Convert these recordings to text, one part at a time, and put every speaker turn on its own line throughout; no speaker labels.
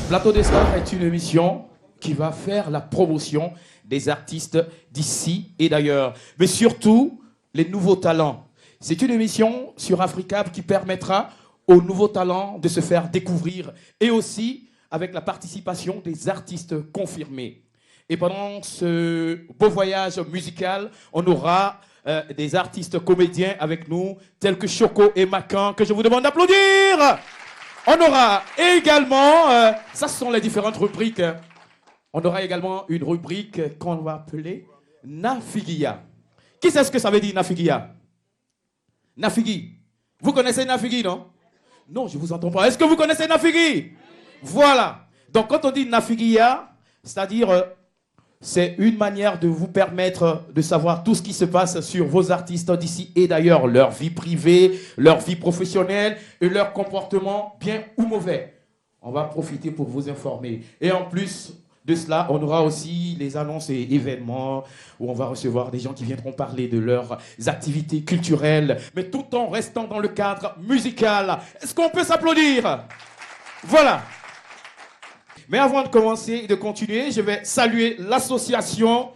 Plateau des Stars est une émission qui va faire la promotion des artistes d'ici et d'ailleurs, mais surtout les nouveaux talents. C'est une émission sur Africab qui permettra aux nouveaux talents de se faire découvrir et aussi avec la participation des artistes confirmés. Et pendant ce beau voyage musical, on aura des artistes comédiens avec nous, tels que Choco et Macan, que je vous demande d'applaudir. On aura également, ça ce sont les différentes rubriques, on aura également une rubrique qu'on va appeler Nafigia. Qui sait ce que ça veut dire Nafigia? Nafigi. Vous connaissez Nafigi, non? Non, je ne vous entends pas. Est-ce que vous connaissez Nafigi? Voilà. Donc quand on dit Nafigia, c'est-à-dire c'est une manière de vous permettre de savoir tout ce qui se passe sur vos artistes d'ici et d'ailleurs, leur vie privée, leur vie professionnelle et leur comportement bien ou mauvais. On va profiter pour vous informer. Et en plus de cela, on aura aussi les annonces et événements où on va recevoir des gens qui viendront parler de leurs activités culturelles, mais tout en restant dans le cadre musical. Est-ce qu'on peut s'applaudir? Voilà. Mais avant de commencer et de continuer, je vais saluer l'association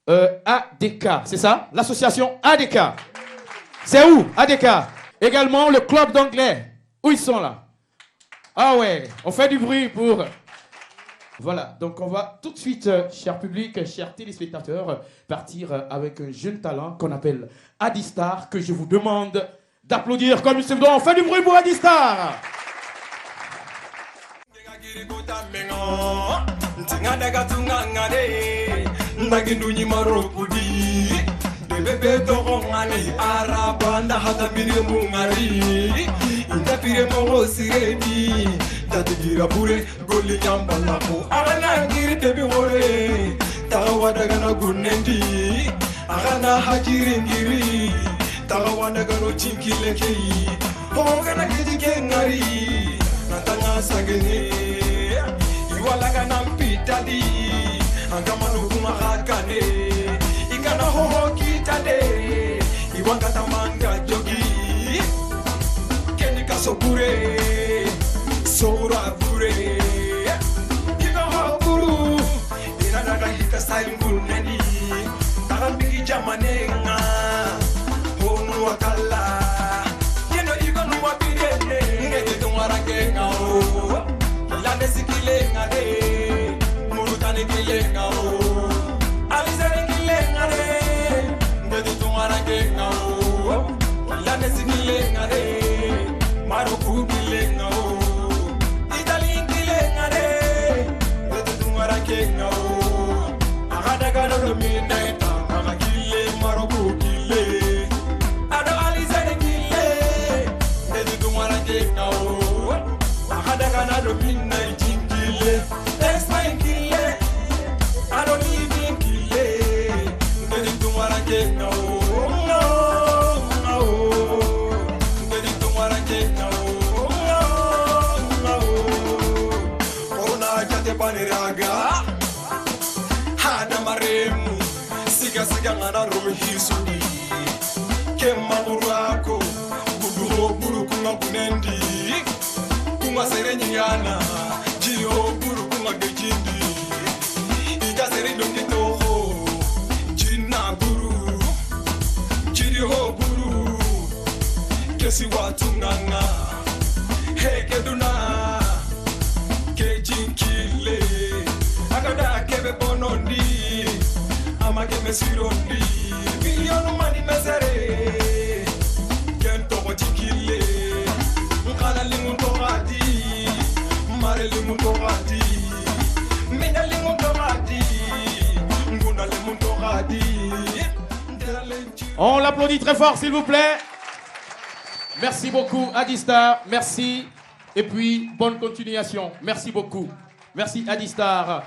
ADK. C'est ça? L'association ADK. C'est où? ADK. Également le club d'anglais. Où ils sont là? Ah ouais, on fait du bruit pour... Voilà, donc on va tout de suite, cher public, chers téléspectateurs, partir avec un jeune talent qu'on appelle Adistar, que je vous demande d'applaudir comme il se doit. On fait du bruit pour Adistar.
Tatigira pure goli nyambala ko agana ngiri tebi hore tawada gana gunendi agana hajiri ngiri tawada gano chinkile kei hongana kiji ngari natanga sagene iwala gana pitadi angama no kuma hakane igana ho kitade iwanga tamanga jogi kenika sopure Sora pure, ina hakuru, ina nada hita saingul neni, tarambi jamanenga, honu akala, yeno igonu wabirene, ngete tumarangenga o, lande sikilenga de, murutane kilenga o, alizere kilenga de, ngete tumarangenga o, lande sikilenga de, maroku kilenga o. Siga ngana rohisuni kemangurako guduho buru kunga kunendi kunga serenyana jiyo buru kunga gejindi iga sere dokitoho jina buru jiyo buru kesi watunganga hekeduna kejinkile agada kebe bonondi amake mesirondi milionu mani mesere kento kotikile nkala limundo gadi mare limundo gadi mina limundo gadi nguna limundo gadi.
On l'applaudit très fort s'il vous plaît. Merci beaucoup Adistar, merci et puis bonne continuation. Merci beaucoup. Merci Adistar.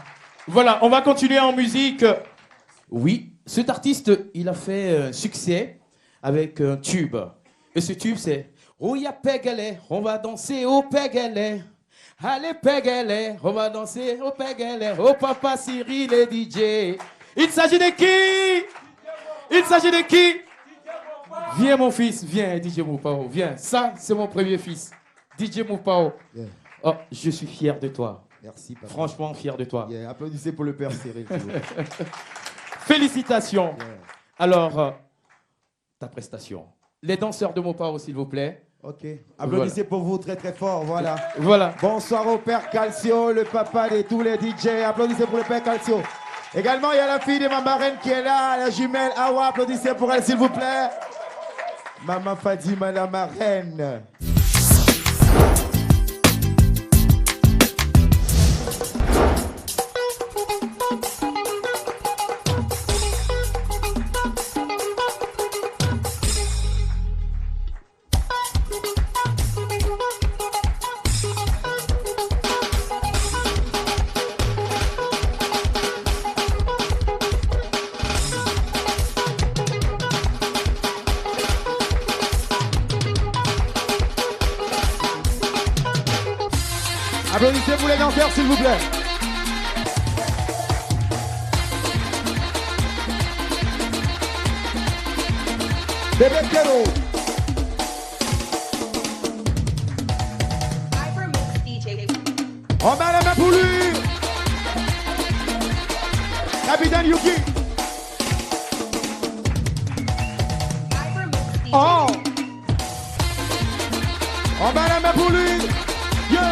Voilà, on va continuer en musique. Oui, cet artiste, il a fait succès avec un tube. Et ce tube, c'est « Oh, ya Pegele, on va danser au Pegele. Allez Pegele, on va danser au Pegele. Oh, papa Cyril et DJ. » Il s'agit de qui? Il s'agit de qui? Viens mon fils, viens DJ Moupao, viens. Ça, c'est mon premier fils. DJ Moupao. Yeah. Oh, je suis fier de toi.
Merci, papa.
Franchement, fier de toi.
Yeah, applaudissez pour le père Cyril.
Félicitations.
Yeah.
Alors, ta prestation. Les danseurs de Mopao, s'il vous plaît.
Ok. Applaudissez pour vous très très fort. Voilà.
Voilà.
Bonsoir au père Calcio, le papa de tous les DJ. Applaudissez pour le père Calcio. Également, il y a la fille de ma marraine qui est là, la jumelle Awa. Applaudissez pour elle, s'il vous plaît. Maman Fadima, la marraine. Applaudissez pour les danseurs, s'il vous plaît. Bébé Piero. On met la main pour lui. Capitaine Yuki. Oh. On met la main pour lui. Yeah.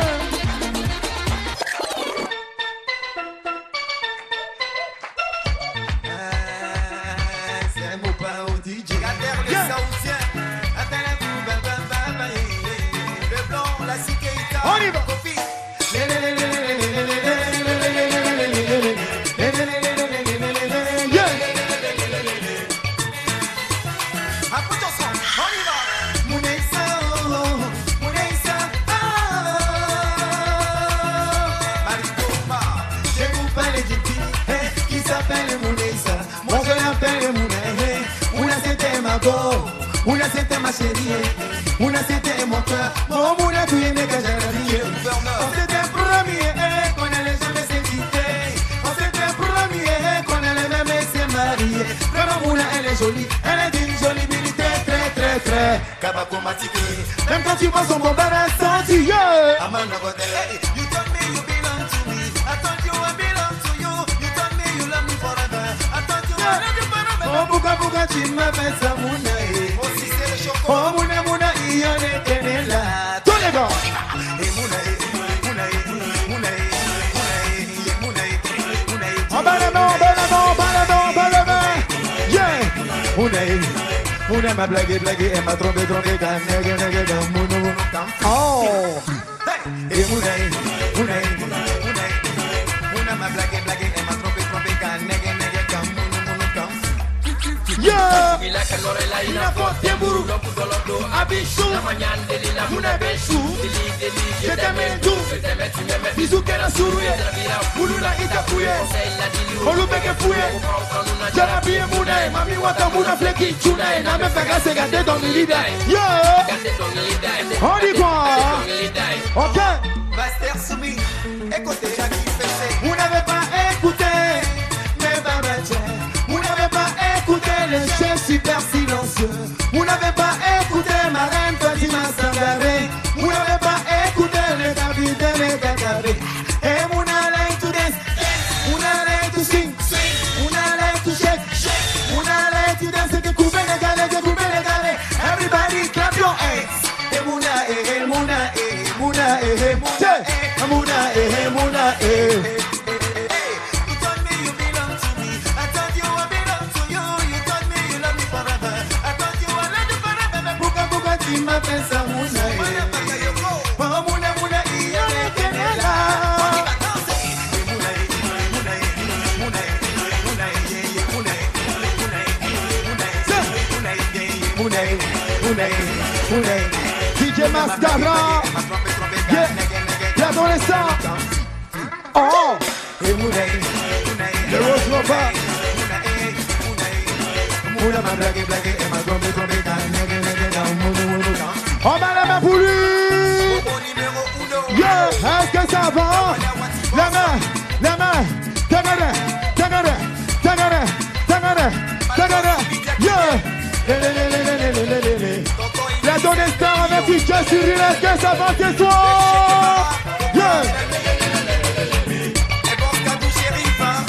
On y va.
Una c'était ma chérie, una c'était mon cœur, mon mouna tu aimais que j'avais. On s'était promis qu'on allait jamais se quitter. On s'était promis qu'on allait même se marier. Vraiment mouna elle est jolie, elle est d'une jolie milité très très très cabacomatique. Même quand tu vois son bon barassant, tu y es. Amanda Godel, you told me you belong to me. I told you I belong to you. You told me you love me forever. I told you I love you forever. Oh buka buka tu m'appelles ça mouna. Oh mouna mouna iyone tenela.
Tous les gars. En bas la main, en bas la main, en bas la main, en bas la main. Yeah.
Mouna m'a blagué, blagué, elle m'a trompé, trompé, quand nègre, nègre, quand mouna, mouna, quand.
Oh.
Et mouna m'a blagué, blagué, elle m'a trompé, trompé, quand nègre, nègre, quand mouna, mouna, quand.
Yeah.
Je t'aime tout. Bisous qu'elle a sourire. Mouloula ita fouye. Olubeke fouye. Jarabi et Mouna. Mami wata Mouna fleki tuna. Na me fega se gade dans mi leader.
Yeah. On y va. Ok.
Master Soumi. Écoutez, j'ai fait. Vous n'avez pas écouté. Mais Babadja. Vous n'avez pas écouté les chefs super silencieux. Vous n'avez pas écouté ma reine Fatima Sangare. Vous n'avez pas écouté les capitaines et Kakabe. Et Mouna like to dance, Mouna like to sing, Mouna like to shake, Mouna like to dance. Que couper les galets, que couper les galets. Everybody clap your hands. Et Mouna, et Mouna, et Mouna, et Mouna, Mouna, et Mouna, et. Pensa Mouna, oh Mouna Mouna, iyone tenela.
DJ Mascara. Yeah. L'adolescent. Oh. Le Rose Rover.
Mouna m'a blagué, blagué, et m'a trompé, trompé,
on met la main pour lui. Yeah, est-ce que ça va? La main, la main. Tagada, tagada, tagada, tagada, tagada. Yeah. La donne star avec DJ Cyril, est-ce que ça va ce soir? Yeah.
Et bon, Kadou Chérif, hein.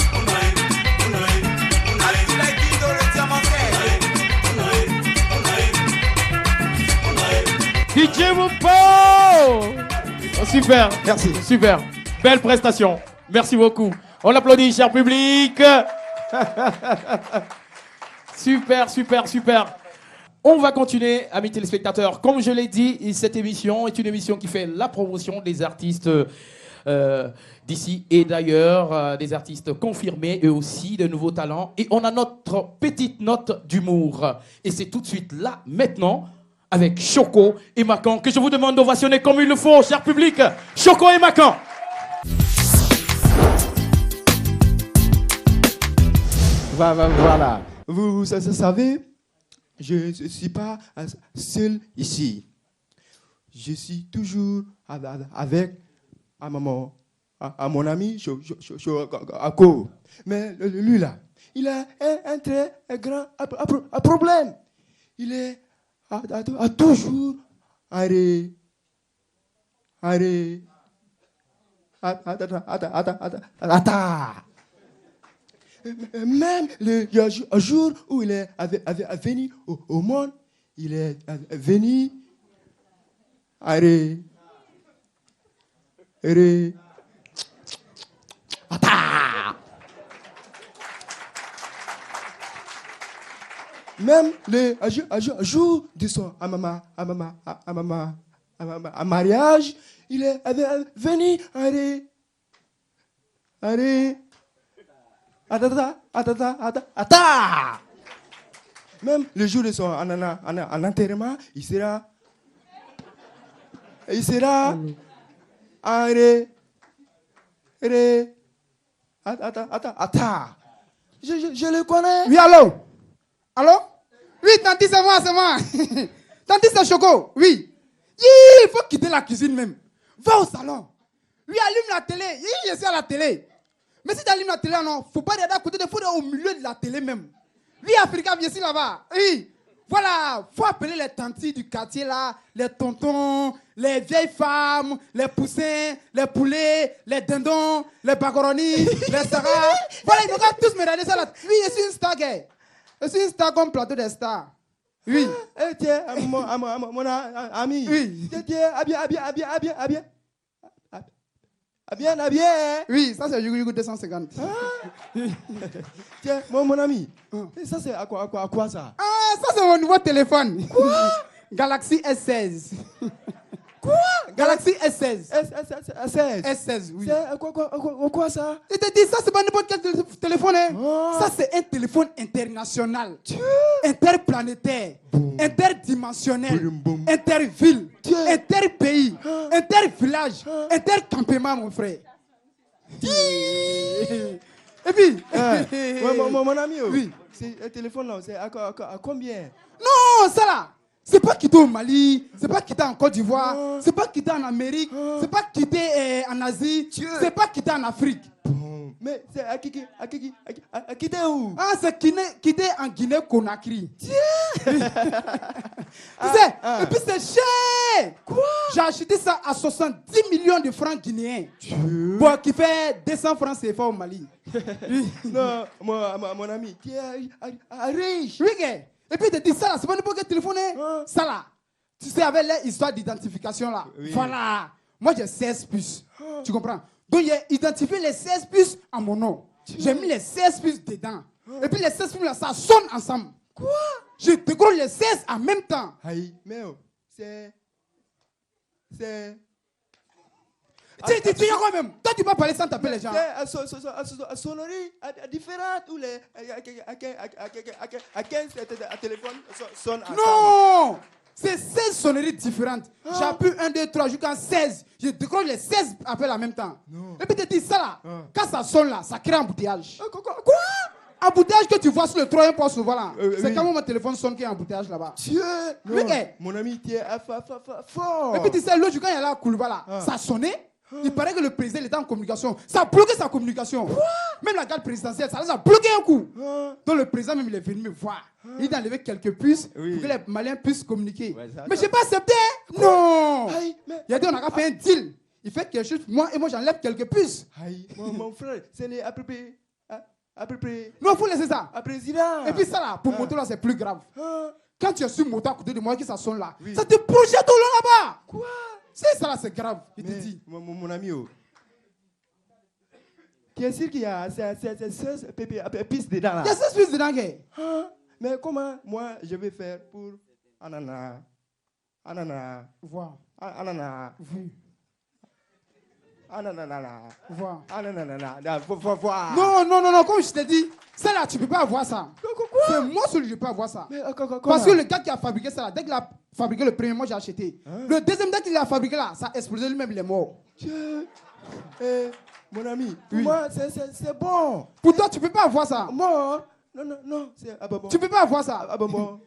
Abdoulaye Kindo, le diamant frère.
DJ Moupo. Oh, super.
Merci.
Super. Belle prestation. Merci beaucoup. On applaudit, cher public. Super, super, super. On va continuer, amis téléspectateurs. Comme je l'ai dit, cette émission est une émission qui fait la promotion des artistes d'ici et d'ailleurs, des artistes confirmés et aussi de nouveaux talents. Et on a notre petite note d'humour. Et c'est tout de suite là, maintenant, avec Choco et Macan, que je vous demande d'ovationner comme il le faut, cher public. Choco et Macan.
Voilà. Vous savez, je ne suis pas seul ici. Je suis toujours avec à mon ami Choco. Mais lui là, il a un très grand problème. Il est a toujours arrêté. Même le jour où il est venu au monde, il est venu même le jour de son mariage, il est venu même le jour de son enterrement, il sera je le connais.
Oui, allô? Allô? Oui, tanti, c'est moi, c'est moi. Tanti, c'est Choco, oui. Il faut quitter la cuisine même. Va au salon. Oui, allume la télé. Je suis à la télé. Mais si tu allumes la télé, non, faut pas regarder à côté, il faut aller au milieu de la télé même. Oui, Africa, viens ici là-bas. Oui. Voilà, faut appeler les tantis du quartier là, les tontons, les vieilles femmes, les poussins, les poulets, les dindons, les bagoronis, les saras. Voilà, ils doivent tous me regarder ça là. Oui, je suis une star, gars. Je suis une star comme plateau des stars. Oui.
Tiens, mon ami.
Oui.
Tiens, bien.
Oui, ça c'est Yugu 250.
Tiens, mon ami. Ça c'est à quoi ça?
Ah, ça c'est mon nouveau téléphone. Quoi? Galaxy S16.
Quoi?
Galaxy S16.
S16.
S16, oui.
C'est quoi ça?
Je te dis, ça c'est pas n'importe quel téléphone. Hein.
Oh.
Ça c'est un téléphone international. Interplanétaire. Interdimensionnel.
Boum.
Interville. Interpays. Intervillage. Intercampement, mon frère. Et puis,
mon ami,
oui.
C'est un téléphone là, c'est à combien?
Non, ça là, c'est pas quitté au Mali, c'est pas quitté en Côte d'Ivoire, c'est pas quitté en Amérique, c'est pas quitté en Asie, c'est pas quitté en Afrique.
Mais c'est à quitter où?
Ah, c'est quitté en Guinée-Conakry. Tu sais, et puis c'est cher. Quoi? J'ai acheté ça à 70 millions de francs guinéens. Bon, qui fait 200 francs CFA au Mali.
Non, mon ami, tu es riche.
Oui, gars. Et puis, tu dis ça là, c'est pas n'importe quel téléphone. Ça là, tu sais, avec l'histoire d'identification là.
Oui.
Voilà. Moi, j'ai 16 puces. Tu comprends? Donc, j'ai identifié les 16 puces à mon nom. J'ai mis les 16 puces dedans. Et puis, les 16 puces là, ça sonne ensemble. Quoi? Je décolle les 16 en même temps.
Aïe, mais c'est...
Tu es quoi même? Toi, tu peux parler sans taper les gens.
C'est sonnerie différente ou les... À 15 téléphones sonnent ensemble.
Non! C'est 16 sonneries différentes. J'appuie 1, 2, 3 jusqu'à 16. Je décroche les 16 appels en même temps.
Non.
Et puis tu dis ça là. Quand ça sonne là, ça crée un embouteillage.
Quoi?
Embouteillage que tu vois sur le troisième poste souvent là. C'est
oui.
quand mon téléphone sonne qu'il y a un embouteillage là-bas.
Dieu!
Oui,
Mon ami, tu es fort.
Et puis tu sais, l'autre jour quand il y a là à Koulouba là, ça sonnait. Il paraît que le président était en communication. Ça a bloqué sa communication. Même la garde présidentielle, ça les a bloqué un coup. Donc le président même il est venu me voir. Il a enlevé quelques puces pour que les Maliens puissent communiquer.
Ouais,
mais je n'ai pas accepté. Non.
Aïe,
Il a dit on a fait un deal. il fait quelque chose pour moi et moi j'enlève quelques puces.
Aïe, mon frère, c'est les à peu près. À peu près.
Non, il faut laisser ça.
À président.
Et puis ça là, pour moto là, c'est plus grave. Quand tu es sur moto à côté de moi et que ça sonne là,
Oui.
ça te projette au long là-bas.
Quoi?
C'est ça là, c'est grave. Il te
Mais,
dit.
mon ami, oh. Tu es sûr qu'il y a 16 pistes dedans là?
Il y a 16 puces dedans, gars.
Ah, mais comment moi je vais faire pour ananas?
Vois.
Ananas.
Vu.
Ananas.
Vois.
Ananas. Faut voir.
Non, comme je t'ai dit, ça là, tu peux pas avoir ça.
Quoi?
C'est moi celui que je peux avoir ça.
Mais,
Parce que le gars qui a fabriqué ça là, dès qu'il a fabriqué le premier, moi j'ai acheté. Le deuxième, dès qu'il l'a fabriqué là, ça a explosé lui-même, il est mort.
Mon ami, pour
Oui.
moi c'est bon.
Pour toi, tu peux pas avoir ça.
Moi, non, c'est bon.
Tu peux pas avoir ça.
Bon.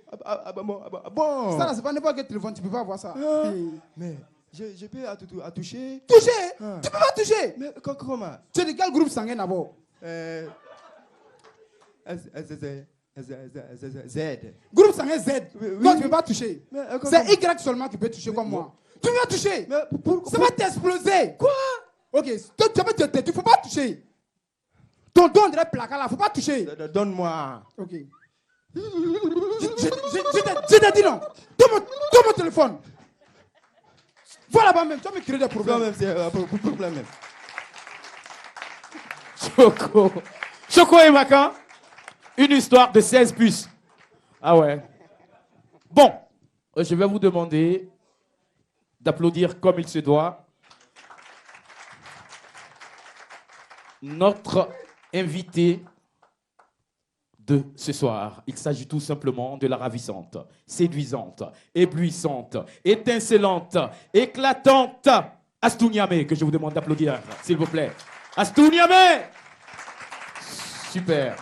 Ça là, c'est pas n'importe quel téléphone, tu peux pas avoir ça.
Ah,
Hey.
mais je peux à toucher.
Toucher.
Ah.
Tu peux pas toucher.
Mais comment?
Tu es de quel groupe sanguin d'abord?
Z.
Groupe sanguin Z.
Oui.
Non, tu peux pas toucher.
Mais,
C'est Y seulement qui peut toucher comme moi. Tu peux pas toucher.
Mais
Ça va t'exploser.
Quoi?
Ok, toi, tu ne faut pas toucher. Ton don dirait placard là, faut pas toucher.
Donne-moi.
Ok. Je t'ai dit non. Donne mon téléphone. Voilà là-bas même, tu vas me créer des
Quand
problèmes.
même, c'est un problème même.
Choco et Macan, une histoire de 16 puces. Ah ouais. Bon, je vais vous demander d'applaudir comme il se doit notre invité de ce soir. Il s'agit tout simplement de la ravissante, séduisante, éblouissante, étincelante, éclatante Astou Niamé, que je vous demande d'applaudir, s'il vous plaît. Astou Niamé! Super.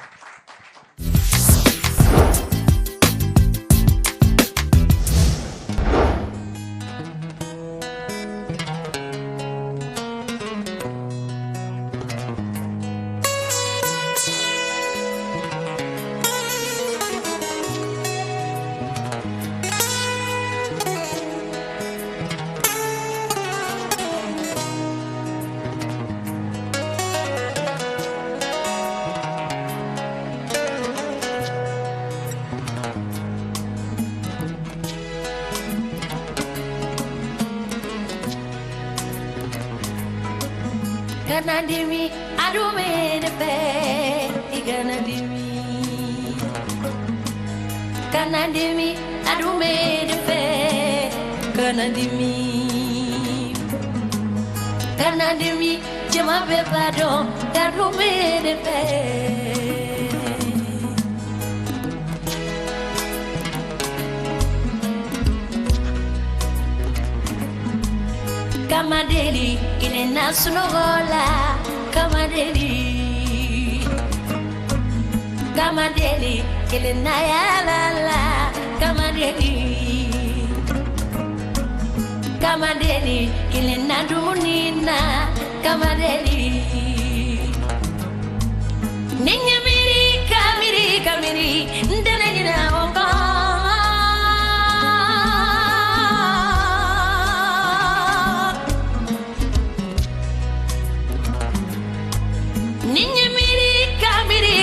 Kanadimi, adume de pe, iganadimi. Kanadimi, adume de pe, kanadimi. Kanadimi, jema be pardon, adume de pe. Kamadeli, ile nasunogola. Kamadeli, Kamadeli, ile nayalala. Kamadeli, Kamadeli, ile nadunina. Kamadeli, ninyamiri, kamiri, ndenajina ongo.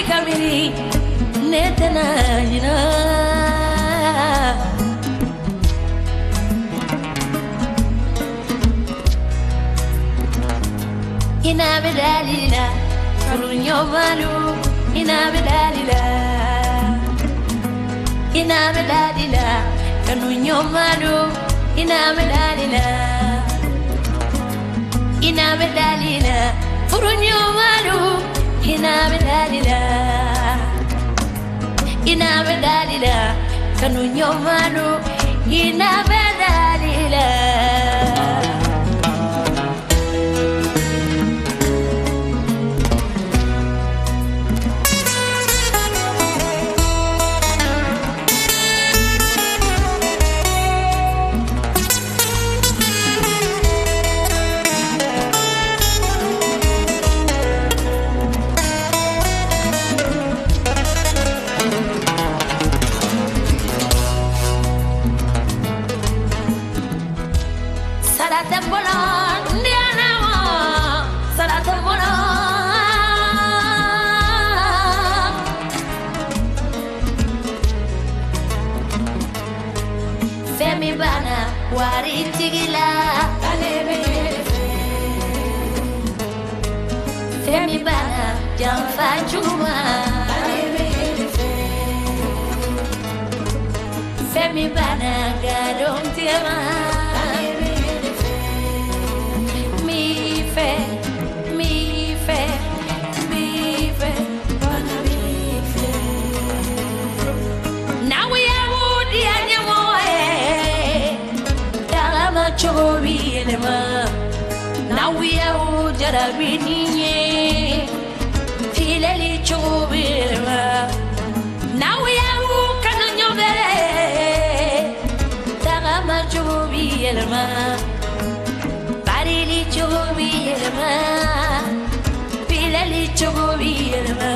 Kamiri, netana yina. Ina bedalila, karunyo malu. Ina bedalila, ina bedalila, karunyo malu. Ina bedalila, ina bedalila, karunyo malu. Ina bedalila, kanu nyomanu. Ina bedalila. wari tigila femi bana janfa juma femi bana gadom tema mi fe now we are wood Dagama chobi elema now we are wood jarabini fileli chobi elema now we are wood kanonyobe Dagama chobi elema barili chobi elema fileli chobi elema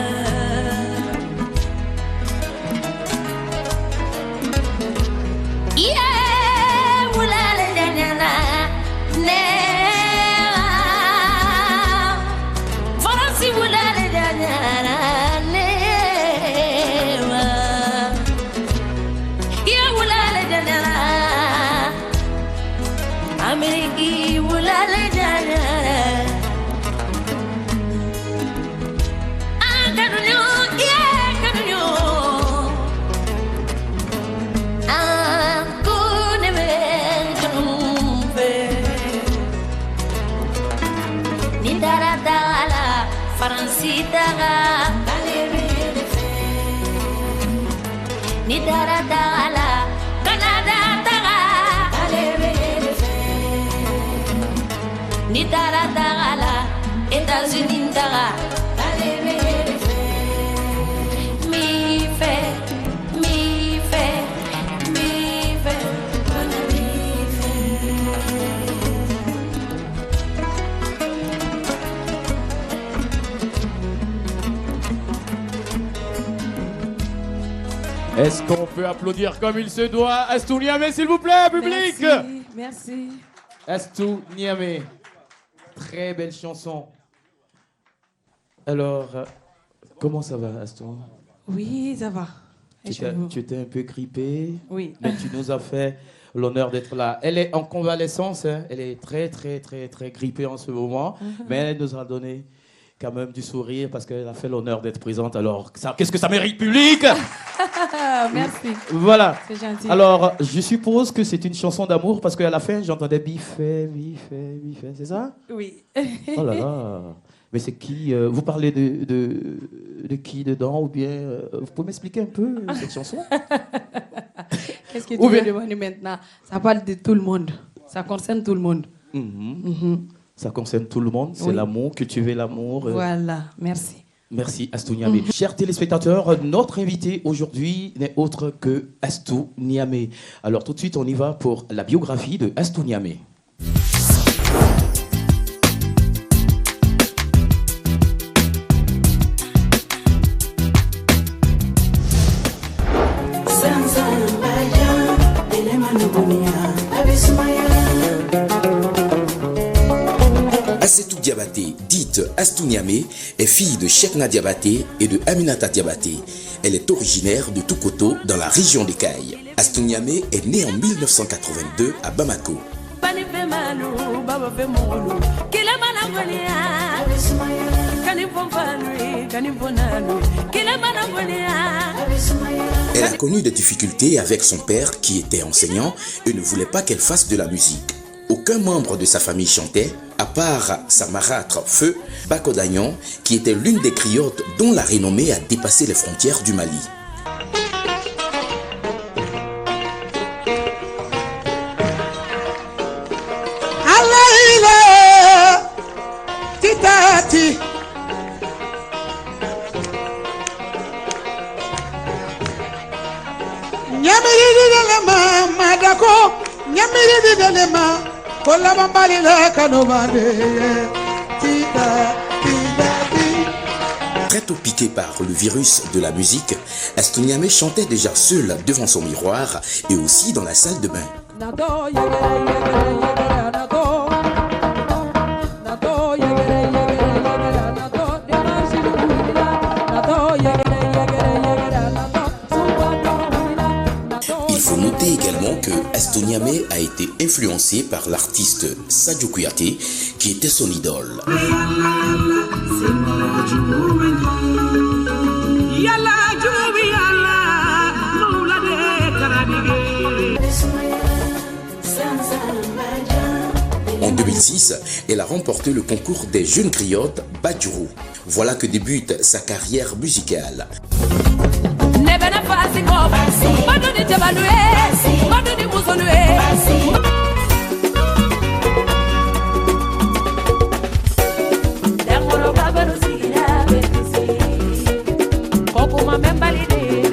yeah, ulale danyana, ne, fancy ulale danyana, ne, yeah, ulale danyana, Ameriki ulale danyana, kanunyo, yeah, kanunyo. Nidara dala, Faransita Nidara dala, Canada dala Nidara dala, États-Unis dala Mi fait
Est-ce qu'on peut applaudir comme il se doit Astou Niamé, s'il vous plaît, public?
Merci.
Astou Niamé. Très belle chanson. Alors, comment ça va, Astou?
Oui, ça va.
Tu étais un peu grippée.
Oui.
Mais tu nous as fait l'honneur d'être là. Elle est en convalescence. Hein. Elle est très, très, très, très grippée en ce moment. Mais elle nous a donné quand même du sourire parce qu'elle a fait l'honneur d'être présente. Alors, qu'est-ce que ça mérite, public?
Merci.
Voilà.
C'est gentil.
Alors, je suppose que c'est une chanson d'amour parce qu'à la fin, j'entendais biffait, c'est ça?
Oui.
Oh là là. Mais c'est qui vous parlez de qui dedans? Ou bien, vous pouvez m'expliquer un peu cette chanson?
Qu'est-ce que tu veux demander maintenant? Ça parle de tout le monde. Ça concerne tout le monde.
Ça concerne tout le monde. C'est l'amour, cultiver l'amour.
Voilà, merci.
Merci Astou Niamé. Chers téléspectateurs, notre invité aujourd'hui n'est autre que Astou Niamé. Alors tout de suite, on y va pour la biographie de Astou Niamé.
Assetou Diabaté, dite Astou Niamé, est fille de Cheikhna Diabaté et de Aminata Diabaté. Elle est originaire de Toukoto, dans la région des Cailles. Astou Niamé est née en 1982 à Bamako. Elle a connu des difficultés avec son père qui était enseignant et ne voulait pas qu'elle fasse de la musique. Aucun membre de sa famille chantait, à part sa marâtre Feu Bakodagnon, qui était l'une des criottes dont la renommée a dépassé les frontières du Mali.
Titati. Nyamiri de la madako, nyamiri de la kola mambali la kanomande.
Très tôt piqué par le virus de la musique, Astou Niamé chantait déjà seul devant son miroir et aussi dans la salle de bain. noter également que Astou Niamé a été influencé par l'artiste Sadio Kouyaté, qui était son idole. En 2006, elle a remporté le concours des jeunes griottes Badjourou. Voilà que débute sa carrière musicale.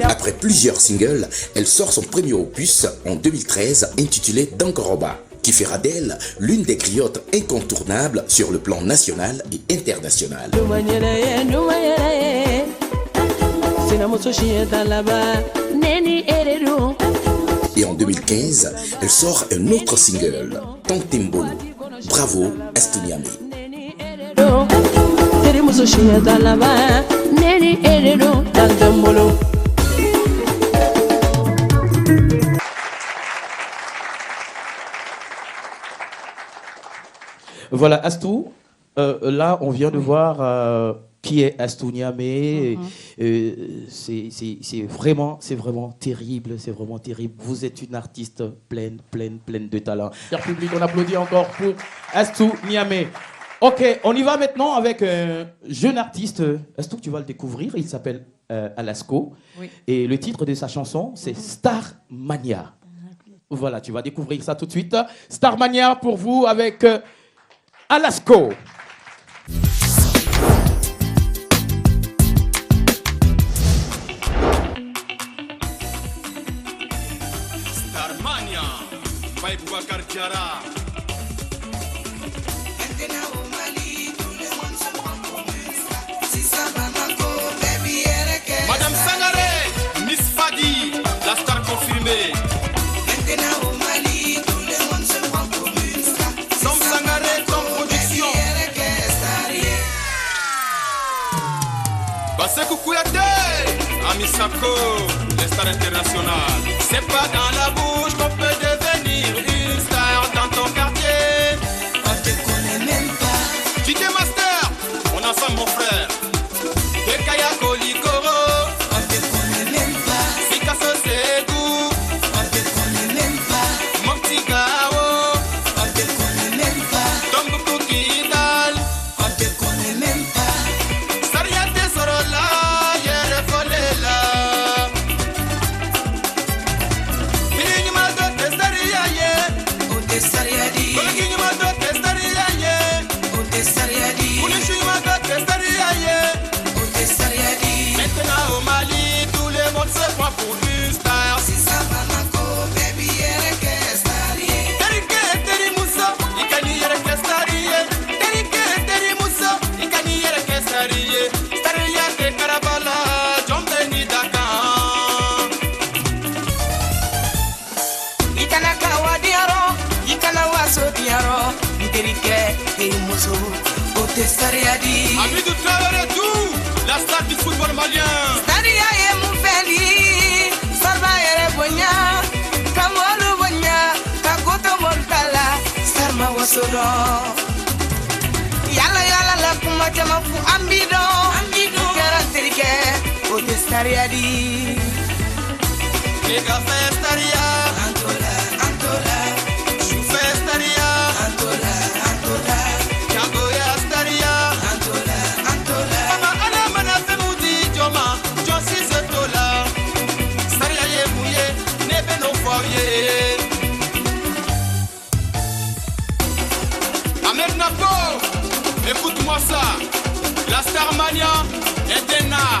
Après plusieurs singles, elle sort son premier opus en 2013 intitulé Dankoroba, qui fera d'elle l'une des griottes incontournables sur le plan national et international. Et en 2015, elle sort un autre single, Tantimbolo. Bravo, Astou Niamé.
Voilà, Astou, là on vient de voir qui est Astou Niamé. C'est vraiment terrible, c'est vraiment terrible. Vous êtes une artiste pleine de talent. Cher public, on applaudit encore pour Astou Niamé. Ok, on y va maintenant avec un jeune artiste. Astou, tu vas le découvrir, il s'appelle Alasco. Oui. Et le titre de sa chanson, c'est Starmania. Voilà, tu vas découvrir ça tout de suite. Starmania pour vous avec Alasco.
Starmania, by Boubacar Diarra. Madame Sangaré, Miss Fadi, la star confirmée. Som Sangaré, comme production. Basekou Kouyaté, Amisako, les stars internationales. C'est pas dans la bouche qu'on peut devenir une star dans ton quartier. On te connaît même pas. JT Master, on a ça mon frère. Dekaya Kolikoro, on te connaît même pas. Picasso Segou, on te connaît même pas. Mokti Gao, on te connaît même pas. Tomboukou Kidal, on te connaît même pas. Sariate Sorola, Yere Folela. Fini Maldo Testaria Ye, o Testariadi. Kolegi Maldo Testaria Ye, o Testariadi. Kunishi Maldo Testaria Ye. Maintenant au Mali, tout le monde se prend pour une star. Si ça va Mako, baby, yere que starie. Terike, teri Moussa, ikani yere que starie. Terike, teri Moussa, ikani yere que starie. Staria de Karabala, Jombeni Dakar. Ikana kawa diaro, ikana waso diaro. Terike, teri Moussa, o te staria di. Ami du travail et tout. La star du football malien. Staria ye Moufeli, Sarba yere bonya, Kamolu bonya, Kagoto Montala, Sarma wasono. Yala yala la kuma jama fu ambido, Kera terike, o te staria di. Ega fe staria, Antola, Choufe staria, Antola, Chagoya staria, Antola. Ahmed Napo, écoute-moi ça. La Starmania est un art.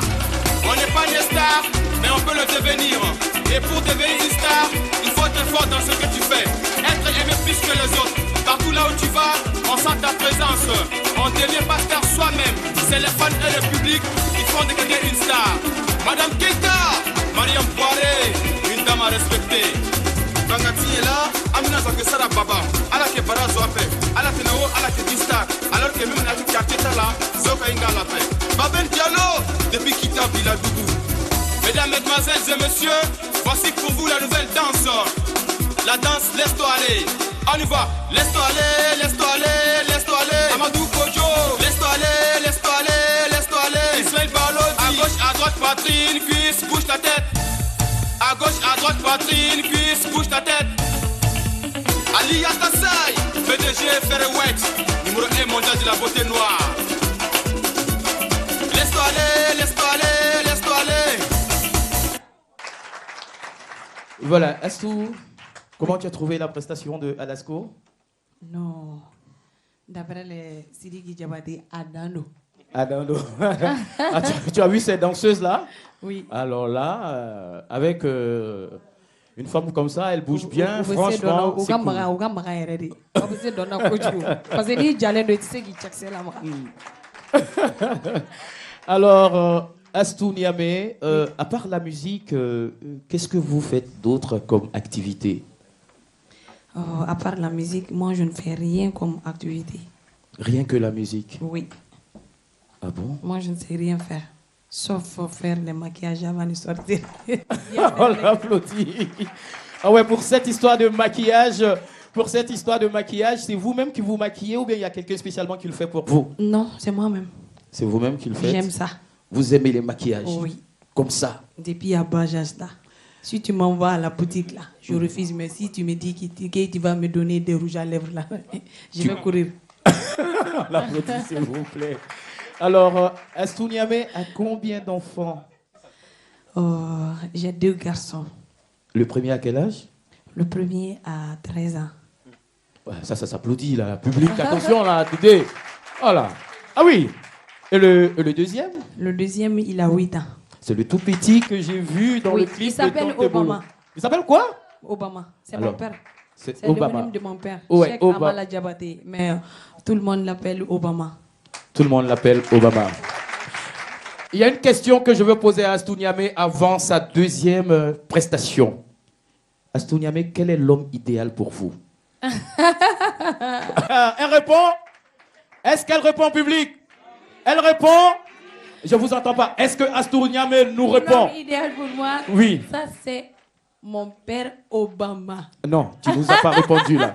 On n'est pas des stars, mais on peut le devenir. Et pour devenir une star, il faut être fort dans ce que tu fais. Être aimé plus que les autres. Partout là où tu vas, on sent ta présence. On ne devient pas star soi-même. C'est les fans et le public qui font de quelqu'un une star. Madame Keita, Mariam Poiré, une dame à respecter. Bangati est là, Amina Zakesara Baba, ala ke barazo ape, ala ke nao, ala ke distar, alors que même la vie quartier là, Zoka Inga la paix. Babel Diallo, depuis Kita Biladougou. Mesdames, Mesdemoiselles et Messieurs, Voici pour vous la nouvelle danse. La danse, laisse-toi aller. On y va. Laisse-toi aller, laisse-toi aller, laisse-toi aller. Amadou Kojo. Laisse-toi aller, laisse-toi aller, laisse-toi aller. Ismaël Balodi. À gauche, à droite, poitrine, cuisse, bouge ta tête. À gauche, à droite, poitrine, cuisse, bouge ta tête. Ali Akassai, PDG Ferrewet, numéro 1 mondial de la beauté noire. Laisse-toi aller, laisse-toi aller, laisse-toi aller.
Voilà, Astou, comment tu as trouvé la prestation de Alasco?
Non. D'après les Sidiki Diabaté, Adano.
Adano. Ah, tu as vu ces danseuses-là?
Oui.
Alors là, avec une femme comme ça, elle bouge bien, franchement, c'est cool. Alors, Astou Niamé, à part la musique, qu'est-ce que vous faites d'autre comme activité?
À part la musique, moi je ne fais rien comme activité.
Rien que la musique?
Oui.
Ah bon?
Moi je ne sais rien faire. Sauf faire les maquillages avant de sortir.
On l'applaudit. Ah ouais, pour cette histoire de maquillage, c'est vous-même qui vous maquillez ou bien il y a quelqu'un spécialement qui le fait pour vous?
Non, c'est moi-même.
C'est vous-même qui le faites?
J'aime ça.
Vous aimez les maquillages?
Oui.
Comme ça?
Depuis à Bajas là. Si tu m'envoies à la boutique là, je refuse. Mais si tu me dis que tu vas me donner des rouges à lèvres là, je vais courir.
On l'applaudit, s'il vous plaît. Alors, Astou Niamé a combien d'enfants?
J'ai 2 garçons.
Le premier à quel âge?
Le premier a 13 ans.
Ouais, ça s'applaudit là, public. Attention là, Dédé. Voilà. Ah oui. Et le deuxième?
Le deuxième, il a 8 ans.
C'est le tout petit que j'ai vu dans le clip.
Il s'appelle Obama.
Il s'appelle quoi?
Obama. C'est
Alors,
mon père.
C'est
le
Obama.
nom de mon père.
Ouais,
Cheikh Amala Diabaté. Mais tout le monde l'appelle Obama.
Tout le monde l'appelle Obama. Il y a une question que je veux poser à Astou Niamé avant sa deuxième prestation. Astou Niamé, quel est l'homme idéal pour vous? Elle répond? Est-ce qu'elle répond, public? Elle répond? Je ne vous entends pas. Est-ce que Astou Niamé nous répond?
L'homme idéal pour moi,
oui.
Ça c'est mon père Obama.
Non, tu ne nous as pas répondu là.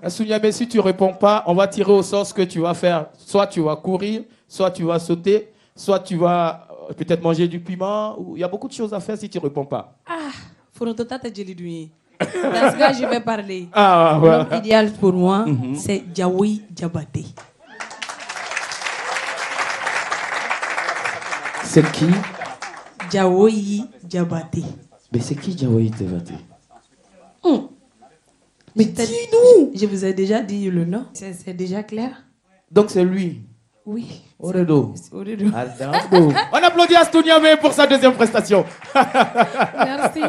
Astou Niamé, si tu ne réponds pas, on va tirer au sort ce que tu vas faire. Soit tu vas courir, soit tu vas sauter, soit tu vas peut-être manger du piment. Il y a beaucoup de choses à faire si tu ne réponds pas.
Ah, dans ce cas, je vais parler.
Ah, ouais.
L'homme idéal pour moi, c'est Diawoyi Diabaté.
C'est qui?
Diawoyi Diabaté.
Mais c'est qui Diawoyi Diabaté?
Mais dis-nous! Je vous ai déjà dit le nom. C'est déjà clair?
Donc c'est lui?
Oui.
Oredo.
Oredo.
On applaudit Astou Niamé pour sa deuxième prestation.
Merci.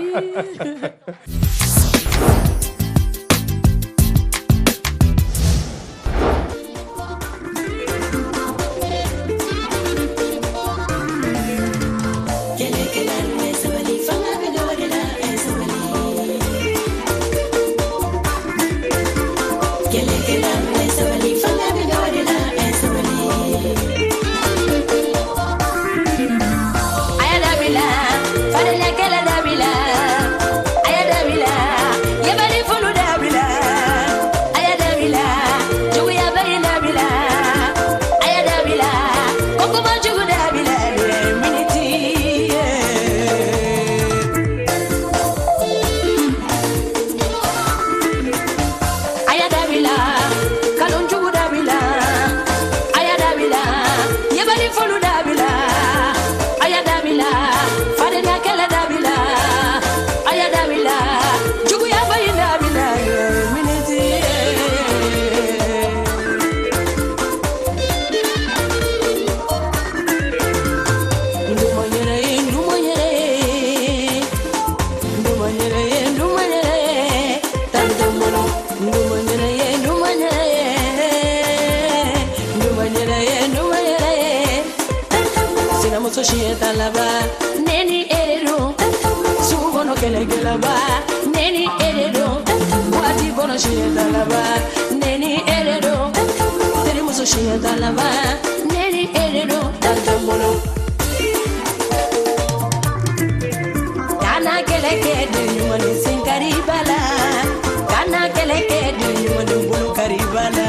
Neni eredo, subono kele gelaba. Neni eredo, wati bono shieta laba. Neni eredo, teri muso shieta laba. Neni eredo, tanto mono. Kana kele keleke de nyumani sinkari bala. Kana keleke de nyumani bulu karibala.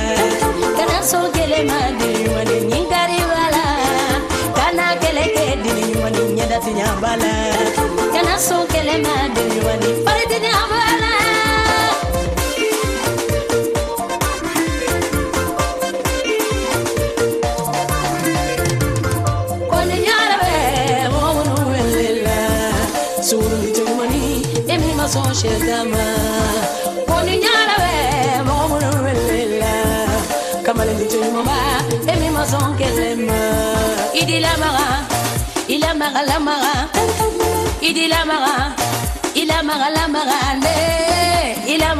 Kana so kelema de nyumani nyingari bala. Kana keleke de nyumani nyada tinyabala. Kana so kelema de nyumani pare tinyabala. Son shedama Poni nyara we Momunu welela Kamale ni chumba Emi mason kelema Idi la mara Ila mara la mara Idi la mara Ila mara la mara Ne Ila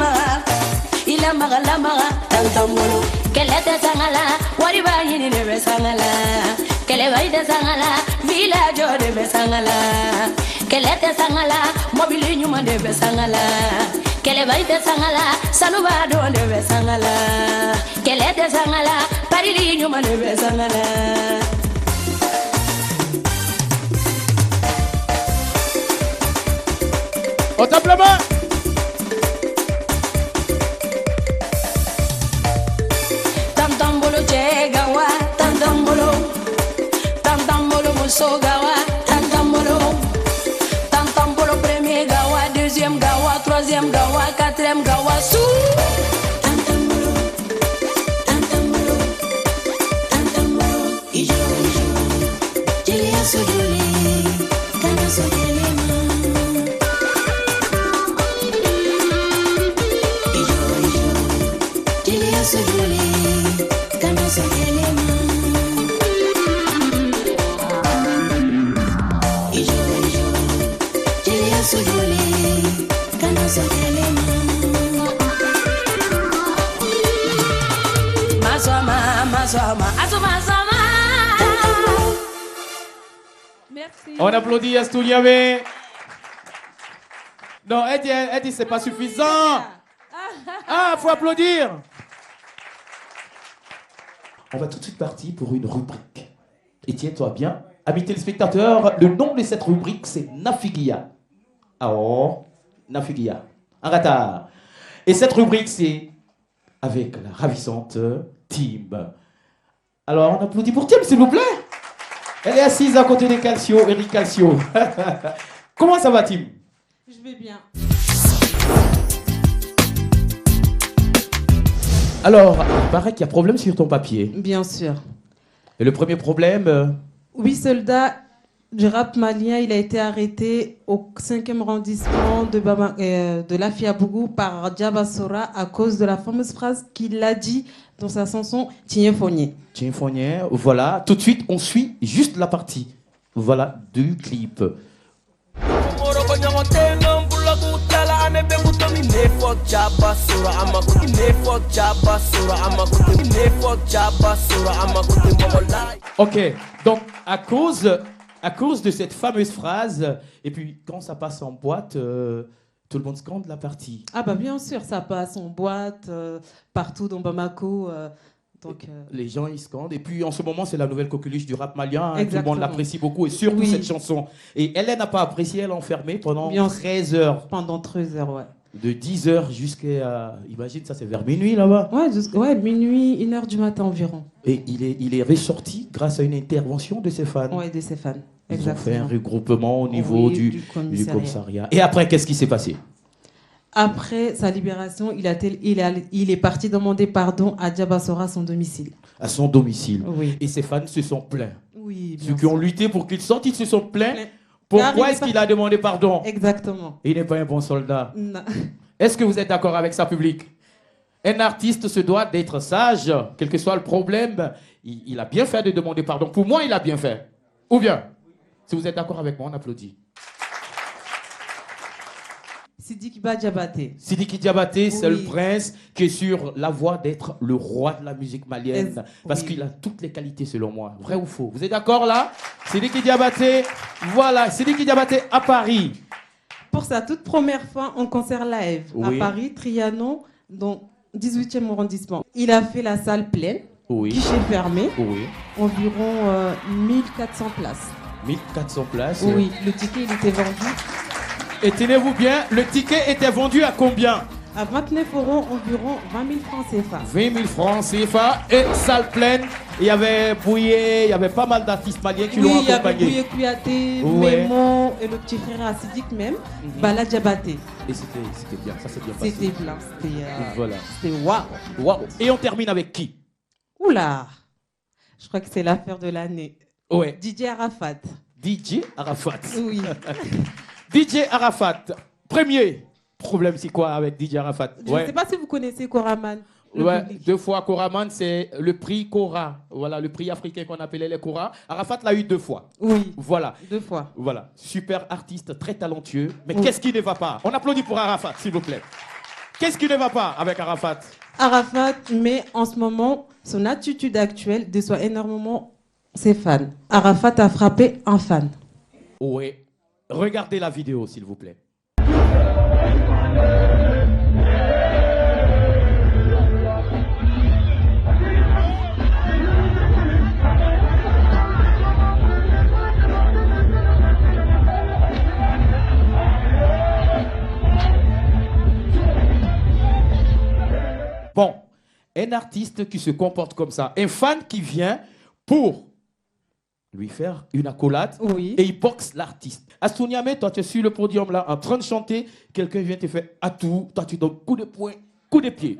mara la mara Tantamolo Kelete sangala Wariba yini nebe sangala Keleba ide sangala Village de sangala Kelete sangala, mobile nyuma de besangala. Kelebaite sangala, sanuba do de besangala. Kelete sangala, parili nyuma de besangala.
Au tablement.
Tantambolo chegawa, tantambolo musogawa, tantambolo. Premier gawa, deuxième gawa, troisième gawa, quatrième gawa, sous. Tantamolo, tantamolo, tantamolo. Ijo, Jelia sojole, kana sojole ma. Ijo, Jelia sojole, kana sojole ma.
Merci.
On applaudit Astouliavé. Non, elle dit c'est pas suffisant. Ah, faut applaudir. On va tout de suite partir pour une rubrique. Et tiens-toi bien, amis téléspectateurs, le nom de cette rubrique c'est Nafigia. Alors, Nafigia. En retard. Et cette rubrique c'est avec la ravissante Tim. Alors, on applaudit pour Tim, s'il vous plaît. Elle est assise à côté de Calcio, Eric Calcio. Comment ça va, Tim?
Je vais bien.
Alors, il paraît qu'il y a problème sur ton papier.
Bien sûr.
Et le premier problème
8 soldats du rap malien, il a été arrêté au 5e arrondissement de Lafiabougou par Diaba Sora à cause de la fameuse phrase qu'il a dit dans sa chanson Tien Fogné.
Tien Fogné, voilà. Tout de suite, on suit juste la partie. Voilà, du clip. Ok, donc à cause de cette fameuse phrase, et puis quand ça passe en boîte, tout le monde scande la partie.
Ah bah bien sûr, ça passe en boîte, partout dans Bamako. Donc,
les gens ils scandent. Et puis en ce moment, c'est la nouvelle coqueluche du rap malien. Hein, tout le monde l'apprécie beaucoup, et surtout cette chanson. Et elle n'a pas apprécié, elle est enfermée pendant 13 heures.
Pendant 13 heures, ouais.
De 10 heures jusqu'à... Imagine, ça c'est vers minuit là-bas.
Ouais, minuit, 1h du matin environ.
Et il est ressorti grâce à une intervention de ses fans.
Ouais, de ses fans.
Ils ont fait un regroupement au niveau du commissariat. Et après, qu'est-ce qui s'est passé?
Après sa libération, il est parti demander pardon à Diaba Sora à son domicile.
À son domicile.
Oui.
Et ses fans se sont plaints.
Oui, bien
Ceux qui ont lutté pour qu'il sorte, ils se sont plaints. Pourquoi est-ce qu'il a demandé pardon?
Exactement.
Il n'est pas un bon soldat.
Non.
Est-ce que vous êtes d'accord avec ça, public? Un artiste se doit d'être sage, quel que soit le problème. Il a bien fait de demander pardon. Pour moi, il a bien fait. Ou bien, si vous êtes d'accord avec moi, on applaudit.
Sidiki Diabaté.
Sidiki Diabaté, c'est le prince qui est sur la voie d'être le roi de la musique malienne. Parce qu'il a toutes les qualités, selon moi. Vrai ou faux? Vous êtes d'accord là? Sidiki Diabaté, voilà, Sidiki Diabaté à Paris.
Pour sa toute première fois en concert live à Paris, Trianon, dans 18e arrondissement. Il a fait la salle pleine, guichet fermé, environ 1400 places.
1400 places.
Oui, le ticket il était vendu
Et tenez-vous bien, le ticket était vendu à combien?
À 29 €, environ 20 000 francs CFA.
20 000 francs CFA et salle pleine. Il y avait Bouye, il y avait pas mal d'artistes maliens qui l'ont accompagné.
Oui, il y avait Bouye Kouyaté,
Ouais.
Mémo et le petit frère Assidik même, Bala Diabaté.
Et c'était bien, ça s'est bien passé.
C'était blanc,
Voilà.
c'était waouh.
Wow. Et on termine avec qui?
Oula, je crois que c'est l'affaire de l'année.
Ouais.
DJ Arafat.
DJ Arafat.
Oui.
DJ Arafat. Premier problème, c'est quoi avec DJ Arafat?
Je ne sais pas si vous connaissez Koraman.
Ouais, 2 fois Koraman, c'est le prix Kora. Voilà, le prix africain qu'on appelait les Kora. Arafat l'a eu 2 fois.
Oui.
Voilà.
2 fois.
Voilà. Super artiste, très talentueux. Mais
Oui.
qu'est-ce qui ne va pas? On applaudit pour Arafat, s'il vous plaît. Qu'est-ce qui ne va pas avec Arafat?
Arafat, mais en ce moment, son attitude actuelle déçoit énormément ses fans. Arafat a frappé un fan.
Oui. Regardez la vidéo, s'il vous plaît. Bon, un artiste qui se comporte comme ça, un fan qui vient pour lui faire une accolade et il boxe l'artiste. Astou Niamé, toi tu es sur le podium là en train de chanter, quelqu'un vient te faire atout, toi tu donnes coup de poing, coup de pied.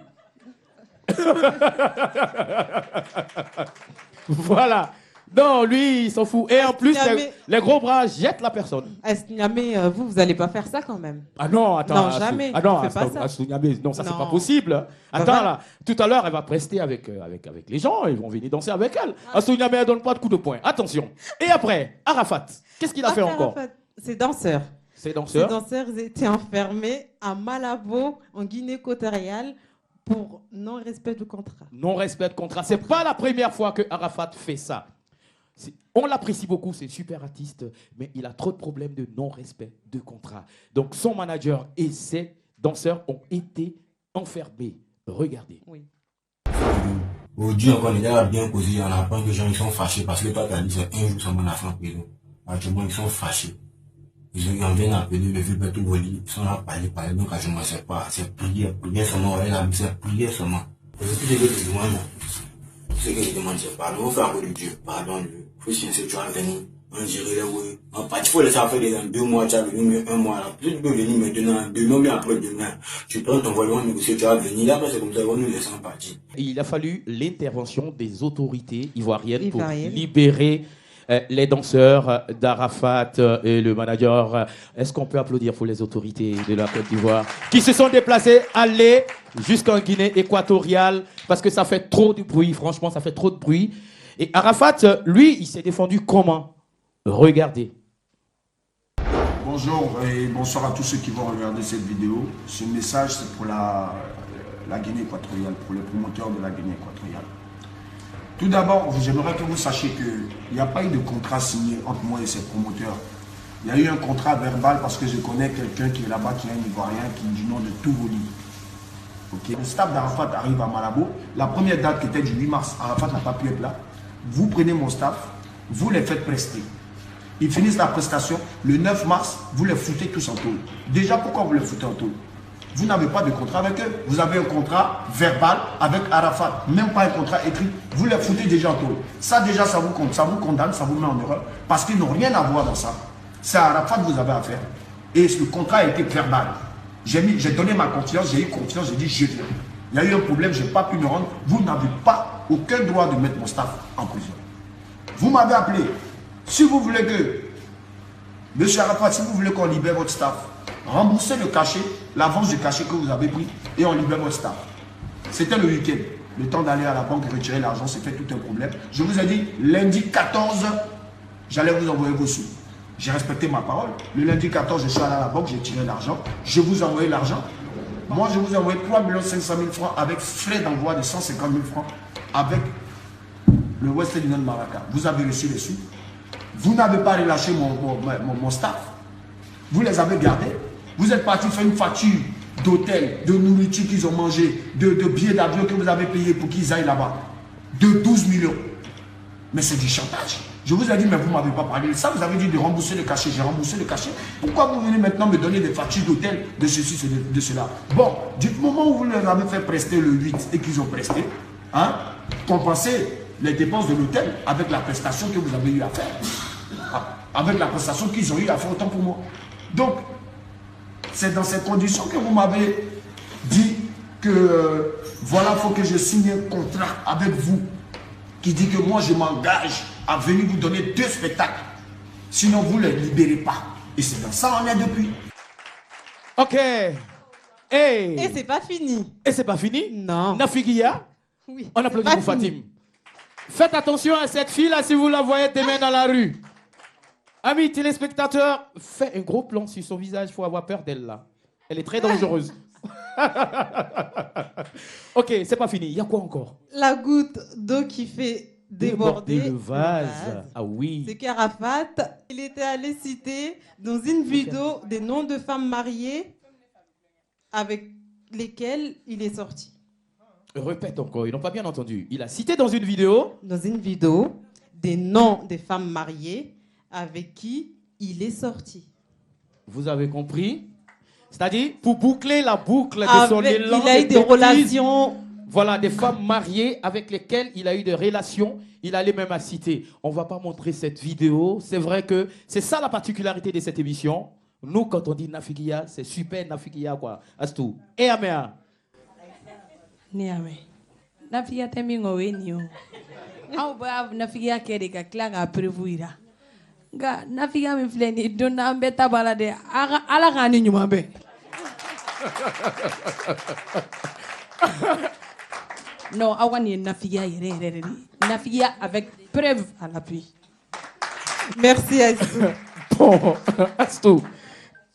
Voilà. Non, lui, il s'en fout. Et en plus, les gros bras jettent la personne.
Niamé, vous n'allez pas faire ça quand même.
Ah non, attends.
Non, jamais.
Ah non,
Fais pas ça.
Astou Niamé, non, ça c'est
Non.
pas possible. Attends là, tout à l'heure, elle va prester avec les gens, ils vont venir danser avec elle. Astou Niamé, elle donne pas de coup de poing. Attention. Et après, Arafat, qu'est-ce qu'il a fait encore?
Arafat, c'est danseur.
Ces danseurs.
Ces danseurs ils étaient enfermés à Malabo, en Guinée équatoriale, pour non-respect du contrat.
Non-respect de contrat. C'est pas la première fois que Arafat fait ça. On l'apprécie beaucoup, c'est un super artiste, mais il a trop de problèmes de non-respect de contrat. Donc son manager et ses danseurs ont été enfermés. Regardez.
Oui.
Aujourd'hui encore, les gars bien causé, on apprend que les gens ils sont fâchés parce que toi tu as dit c'est un jour seulement la fin en prison. Actuellement ils sont fâchés. Ils en viennent appeler le vieux tout volé, ils sont là parler, donc je ne sais pas, c'est prière seulement, c'est prière seulement. Tout ce que je demande, c'est pardon, au frère de Dieu, pardonne-le. Faut si tu vas venir, on dirait là, oui. En partie, il faut laisser faire dans 2 mois, tu vas venir, 1 mois là. Tu peux venir maintenant, demain, mais après demain. Tu prends ton volant, négocier, tu vas venir là, c'est comme ça, on nous laisse en partie.
Il a fallu l'intervention des autorités ivoiriennes pour libérer les danseurs d'Arafat et le manager. Est-ce qu'on peut applaudir pour les autorités de la Côte d'Ivoire qui se sont déplacés, aller jusqu'en Guinée équatoriale parce que ça fait trop de bruit, franchement, ça fait trop de bruit. Et Arafat, lui, il s'est défendu comment? Regardez.
Bonjour et bonsoir à tous ceux qui vont regarder cette vidéo. Ce message, c'est pour la Guinée équatoriale, pour les promoteurs de la Guinée équatoriale. Tout d'abord, j'aimerais que vous sachiez qu'il n'y a pas eu de contrat signé entre moi et ces promoteurs. Il y a eu un contrat verbal parce que je connais quelqu'un qui est là-bas, qui est un Ivoirien, qui est du nom de Touvoli. Okay. Le staff d'Arafat arrive à Malabo. La première date qui était du 8 mars, Arafat n'a pas pu être là. Vous prenez mon staff, vous les faites prester. Ils finissent la prestation. Le 9 mars, vous les foutez tous en taule. Déjà, pourquoi vous les foutez en taule? Vous n'avez pas de contrat avec eux. Vous avez un contrat verbal avec Arafat. Même pas un contrat écrit. Vous les foutez déjà en taule. Ça déjà, ça vous condamne, ça vous met en erreur. Parce qu'ils n'ont rien à voir dans ça. C'est à Arafat que vous avez affaire. Et ce contrat a été verbal. J'ai donné ma confiance, j'ai eu confiance, j'ai dit je viens. Il y a eu un problème, je n'ai pas pu me rendre. Vous n'avez pas aucun droit de mettre mon staff en prison. Vous m'avez appelé. Si vous voulez que, monsieur Arafat, si vous voulez qu'on libère votre staff, remboursez le cachet, l'avance du cachet que vous avez pris et on libère votre staff. C'était le week-end. Le temps d'aller à la banque et retirer l'argent, c'était tout un problème. Je vous ai dit, lundi 14, j'allais vous envoyer vos sous. J'ai respecté ma parole. Le lundi 14, je suis allé à la banque, j'ai tiré l'argent. Je vous ai envoyé l'argent. Moi, je vous ai envoyé 3 500 000 francs avec frais d'envoi de 150 000 francs avec le Western Union Maraca. Vous avez reçu les sous. Vous n'avez pas relâché mon staff. Vous les avez gardés. Vous êtes parti faire une facture d'hôtel, de nourriture qu'ils ont mangé, de billets d'avion que vous avez payé pour qu'ils aillent là-bas. De 12 millions. Mais c'est du chantage. Je vous ai dit, mais vous ne m'avez pas parlé de ça. Vous avez dit de rembourser le cachet. J'ai remboursé le cachet. Pourquoi vous venez maintenant me donner des factures d'hôtel de ceci, de cela? Bon, du moment où vous leur avez fait prester le 8 et qu'ils ont presté, hein, compensez les dépenses de l'hôtel avec la prestation que vous avez eu à faire. Avec la prestation qu'ils ont eu à faire, autant pour moi. Donc, c'est dans ces conditions que vous m'avez dit que voilà, il faut que je signe un contrat avec vous qui dit que moi je m'engage à venir vous donner 2 spectacles. Sinon vous ne les libérez pas. Et c'est dans ça on est depuis.
Ok. Hey.
Et c'est pas fini.
Et c'est pas fini?
Non.
Nafigia?
Oui.
On applaudit pour Fatim. Faites attention à cette fille-là si vous la voyez demain dans la rue. Amis téléspectateurs, faites un gros plan sur son visage. Il faut avoir peur d'elle là. Elle est très dangereuse. Ok, c'est pas fini. Il y a quoi encore?
La goutte d'eau qui fait déborder
le vase. Ah oui.
C'est qu'Arafat, il était allé citer dans une vidéo des noms de femmes mariées avec lesquelles il est sorti.
Répète encore, ils n'ont pas bien entendu. Il a cité dans une vidéo.
Dans une vidéo des noms des femmes mariées avec qui il est sorti.
Vous avez compris? C'est-à-dire, pour boucler la boucle de son
avec,
élan.
Il a eu des relations.
Voilà, des femmes mariées avec lesquelles il a eu des relations. Il allait même à citer. On ne va pas montrer cette vidéo. C'est vrai que c'est ça la particularité de cette émission. Nous, quand on dit Nafigia, c'est super Nafigia, quoi. Astou. Et Améa.
Niame. Nafigia temingo wenio. Au ba nafigia kere ka klaga prevuira. Ga nafigia mi fleni dona mbeta balade ala kani nyuma be. Non, awani nafigia yere. Nafigia avec preuve à l'appui.
Merci Astou.
Bon, Astou.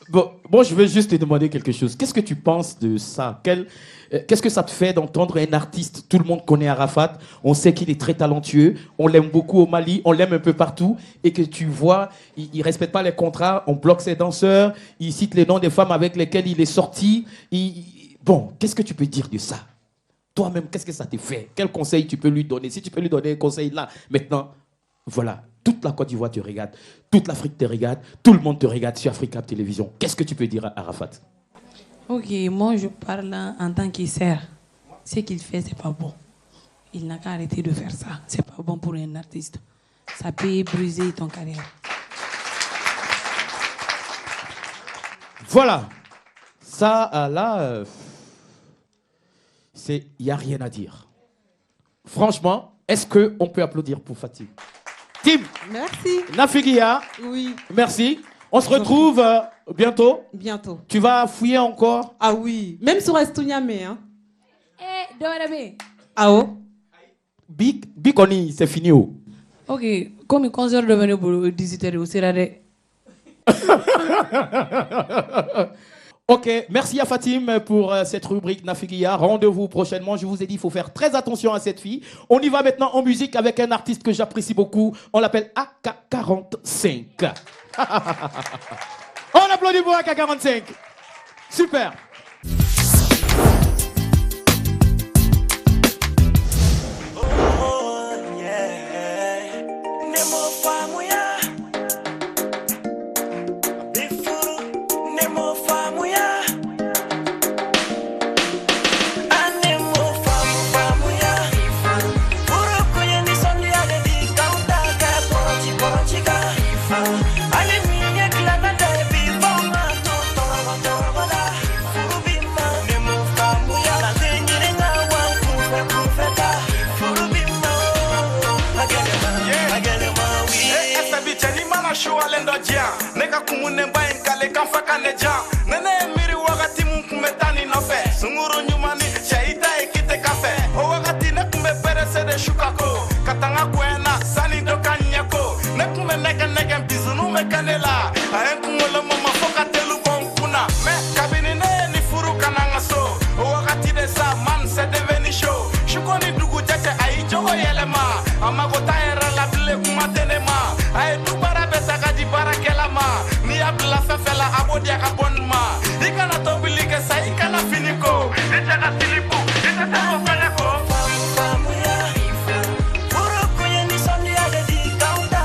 Bon, je vais juste te demander quelque chose. Qu'est-ce que tu penses de ça? Qu'est-ce que ça te fait d'entendre un artiste? Tout le monde connaît Arafat. On sait qu'il est très talentueux. On l'aime beaucoup au Mali. On l'aime un peu partout. Et que tu vois, il ne respecte pas les contrats. On bloque ses danseurs. Il cite les noms des femmes avec lesquelles il est sorti. Bon, qu'est-ce que tu peux dire de ça? Toi-même, qu'est-ce que ça te fait? Quel conseil tu peux lui donner? Si tu peux lui donner un conseil là, maintenant, voilà. Toute la Côte d'Ivoire te regarde, toute l'Afrique te regarde, tout le monde te regarde sur Africa Télévision. Qu'est-ce que tu peux dire à Arafat?
Ok, moi je parle en tant qu'il sert. Ce qu'il fait, c'est pas bon. Il n'a qu'à arrêter de faire ça. C'est pas bon pour un artiste. Ça peut briser ton carrière.
Voilà. Ça, là, il n'y a rien à dire. Franchement, est-ce qu'on peut applaudir pour Fatim? Tim.
Merci.
Nafigia.
Oui.
Merci. On se retrouve bientôt.
Bientôt.
Tu vas fouiller encore?
Ah oui. Même sur Estouniame, hein.
Eh, Dorabe.
Ah oh.
Biconi, c'est fini. Oh.
Ok, comme il concert de venir pour 18h, c'est là.
Ok, merci à Fatim pour cette rubrique Nafigia. Rendez-vous prochainement. Je vous ai dit, il faut faire très attention à cette fille. On y va maintenant en musique avec un artiste que j'apprécie beaucoup. On l'appelle AK45. On applaudit pour AK45. Super.
Neka kumune mbaye nkale kamfaka neja nene miri wakati munkumetani nofe sunguru nyumani shaita ekite kafe o wakati nekume perese de shukako katanga kwena sani doka nyako nekume nege bizunu mekanela ayenkumolo mama foka telu konkuna me kabini ne ni furu kananga so o wakati de sa man se deveni show shukoni dugu jache ai jogo yelema amagota era la bile kumatenema ai dubara betaka di barakelama ni abla fefela abodia ka bonma ikana to bilike sa ikana finiko etaka silipu etaka okaneko famuya puro kuye ni sondia de di kaunda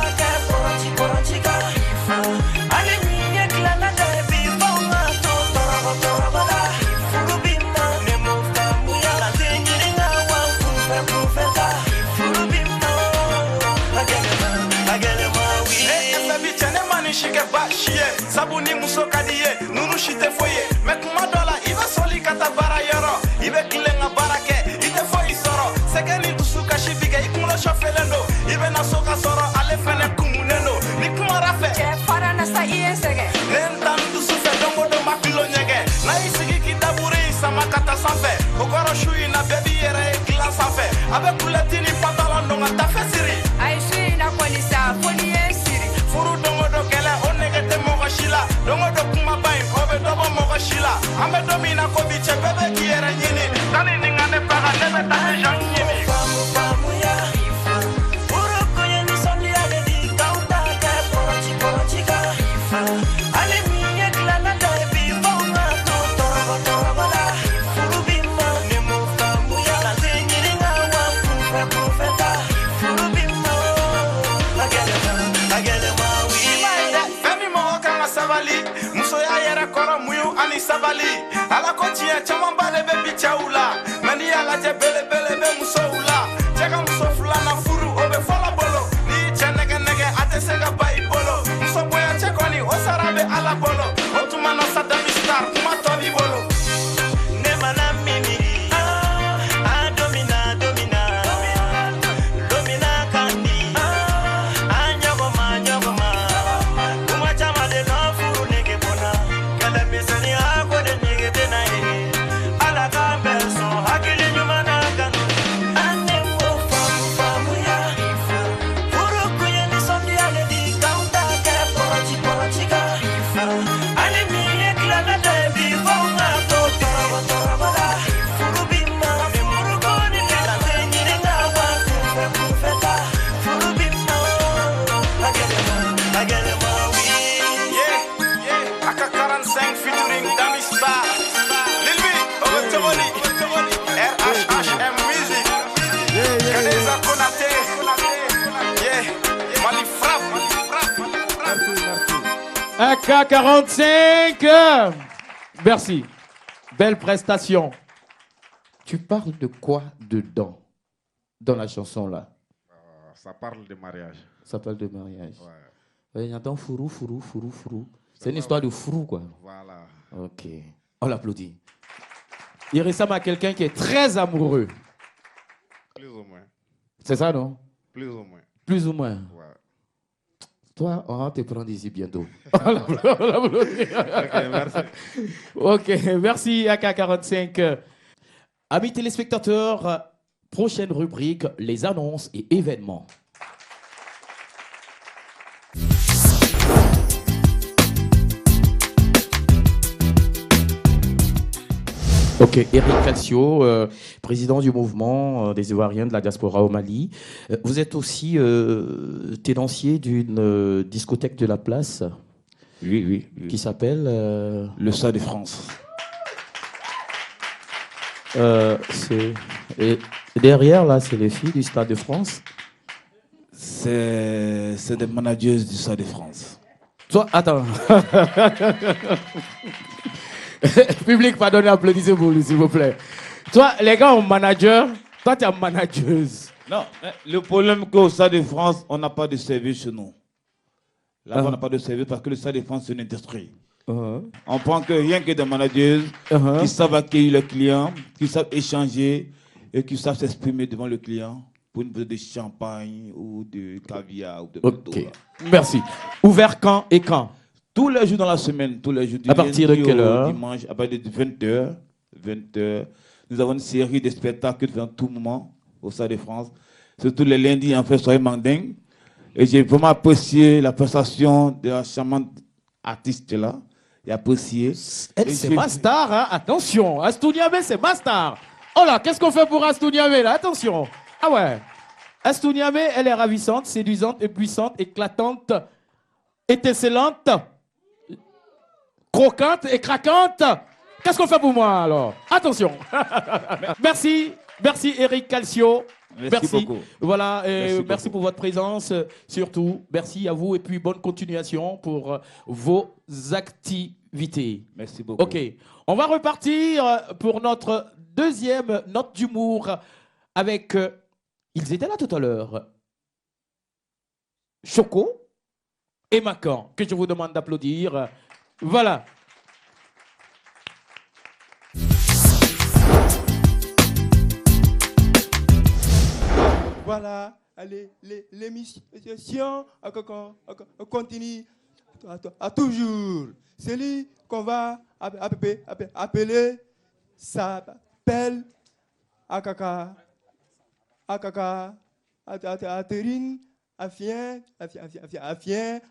ke ba chiye sabu ni muso ka di ye nunu si tɛ foyi ye mɛ kuma dɔ la i bɛ sɔli ka taa baara yɔrɔ i bɛ tilen ka baara kɛ i tɛ foyi sɔrɔ sɛgɛ ni dusu kasi bi kɛ i kunkolo sɔfelen do i bɛ na so ka sɔrɔ ale fɛnɛ kumunen do ni kumara fɛ cɛ fara na sa i ye sɛgɛ ne n ta n dusu fɛ don o don ma kilo ɲɛgɛ n'a y'i sigi k'i daburi sama ka taa sanfɛ o kɔrɔ su in na bɛɛ b'i yɛrɛ ye dilan sanfɛ a bɛ kulɛti ni pantalon don ka tafe siri a ye su in na kɔni sa fo ni ye siri furu don o don kɛlɛ o nɛgɛ tɛ mɔgɔ si la don o don kumaba in o bɛ dɔ bɔ mɔgɔ si la an bɛ don min na ko bi cɛ bɛɛ bɛ k'i yɛrɛ ɲini tani nin ka ne faga ne bɛ taa ni ɲini sabali ala ko tiɲɛ camanba de bɛ bi cɛw la mɛ n'i y'a lajɛ belebele bɛ musow la cɛ ka muso filanan furu o bɛ fɔlɔ bolo n'i y'i cɛ nɛgɛ nɛgɛ a tɛ se ka ba i bolo muso bonya cɛ kɔni o sara bɛ ala bolo o tuma na Sadam Star kuma tɔ b'i bolo ne mana min miiri a domina domina domina kan di a ɲɔgɔnma ɲɔgɔnma kuma caman de nɔ furu nege bɔnna kɛlɛ misɛnniya
AK45. Merci. Belle prestation. Tu parles de quoi dedans, dans la chanson là?
Ça parle de mariage.
Ça parle de mariage.
Ouais.
Il entend fourou, fourou, fourou, fourou. C'est une histoire de fourou, quoi.
Voilà.
Ok. On l'applaudit. Il ressemble à quelqu'un qui est très amoureux.
Plus ou moins.
C'est ça, non?
Plus ou moins.
Plus ou moins.
Ouais.
Toi, on va te prendre ici bientôt. On l'applaudit.
Ok, merci.
Ok, merci AK45. Amis téléspectateurs, prochaine rubrique, les annonces et événements. Ok, Eric Calcio, président du mouvement des Ivoiriens de la diaspora au Mali. Vous êtes aussi tenancier d'une discothèque de la place.
Oui.
Qui s'appelle
Le Stade de France.
Et derrière, là, c'est les filles du Stade de France.
C'est des managers du Stade de France.
Toi, attends. Public, pardonnez, applaudissez pour lui, s'il vous plaît. Toi, les gars ont manager, toi, tu es manageuse.
Non, le problème qu'au Stade de France, on n'a pas de service chez nous. Là, on n'a pas de service parce que le Stade de France, c'est une industrie. On prend que rien que des managers qui savent accueillir le client, qui savent échanger et qui savent s'exprimer devant le client pour une bouteille de champagne ou de caviar. Ou de
ok, merci. Ouvert quand et quand?
Tous les jours dans la semaine, tous les jours.
À partir de quelle heure?
Dimanche, à partir de 20h. Nous avons une série de spectacles dans tout moment au Stade de France. Surtout les lundis, en fait, soirée mandingue. Et j'ai vraiment apprécié la prestation de la charmante artiste là. J'ai apprécié.
C'est ma star, hein? Attention. Astou Niamé, c'est ma star. Oh là, qu'est-ce qu'on fait pour Astou Niamé là? Attention. Ah ouais. Astou Niamé, elle est ravissante, séduisante, puissante, éclatante, étincelante, croquante et craquante. Qu'est-ce qu'on fait pour moi alors? Attention. Merci Eric Calcio.
Merci beaucoup.
Voilà,
merci
pour votre présence, surtout. Merci à vous et puis bonne continuation pour vos activités.
Merci beaucoup.
Ok, on va repartir pour notre deuxième note d'humour avec, ils étaient là tout à l'heure, Choco, et Macan, que je vous demande d'applaudir. Voilà.
Voilà, allez, l'émission continue à toujours. Celui qu'on va appeler s'appelle Akaka, Aterine, Afien,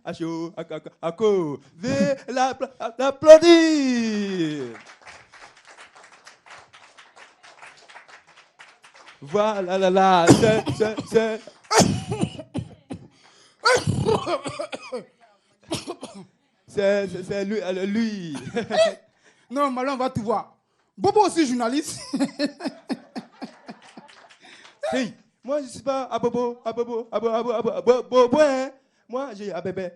Acho, Ako. Veuillez l'applaudir. Voilà, là, c'est lui.
Non, Malin, on va tout voir. Bobo aussi journaliste.
Hey, moi je ne suis pas à Bobo, hein. Moi j'ai à Bébé.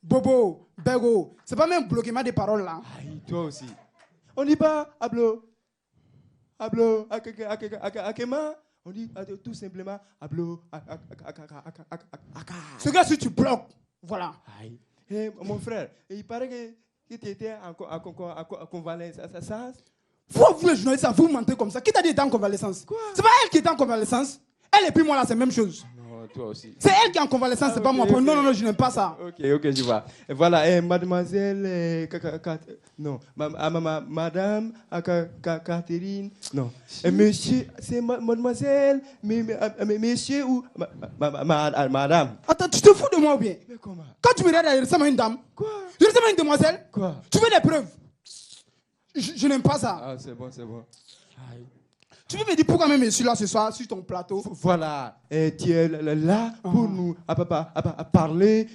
Bobo, Bego, c'est pas même bloquement des paroles là.
Aïe, toi aussi. On dit pas Ablo, Akema. On dit tout simplement Ablo,
Ce gars, si tu bloques, voilà.
Aïe. Hey, mon frère, il paraît que tu étais en convalescence.
Vous les journalistes, vous mentez comme ça. Qui t'a dit en convalescence? C'est pas elle qui est en convalescence. Elle et puis moi là, c'est la même chose.
Non, toi aussi.
C'est elle qui est en convalescence, c'est pas moi. Okay. Non, je n'aime pas ça.
Ok, je vois. Et voilà, mademoiselle, non, madame Catherine, non. Et monsieur, c'est mademoiselle, monsieur ou madame.
Attends, tu te fous de moi ou bien?
Mais comment?
Quand tu me regardes, je ressemble à une dame.
Quoi?
Je ressemble à une demoiselle.
Quoi?
Tu veux des preuves? Je n'aime pas ça.
Ah, c'est bon. Aïe.
Tu peux me dire pourquoi même je suis là ce soir sur ton plateau?
Voilà. Et tu es là pour nous à parler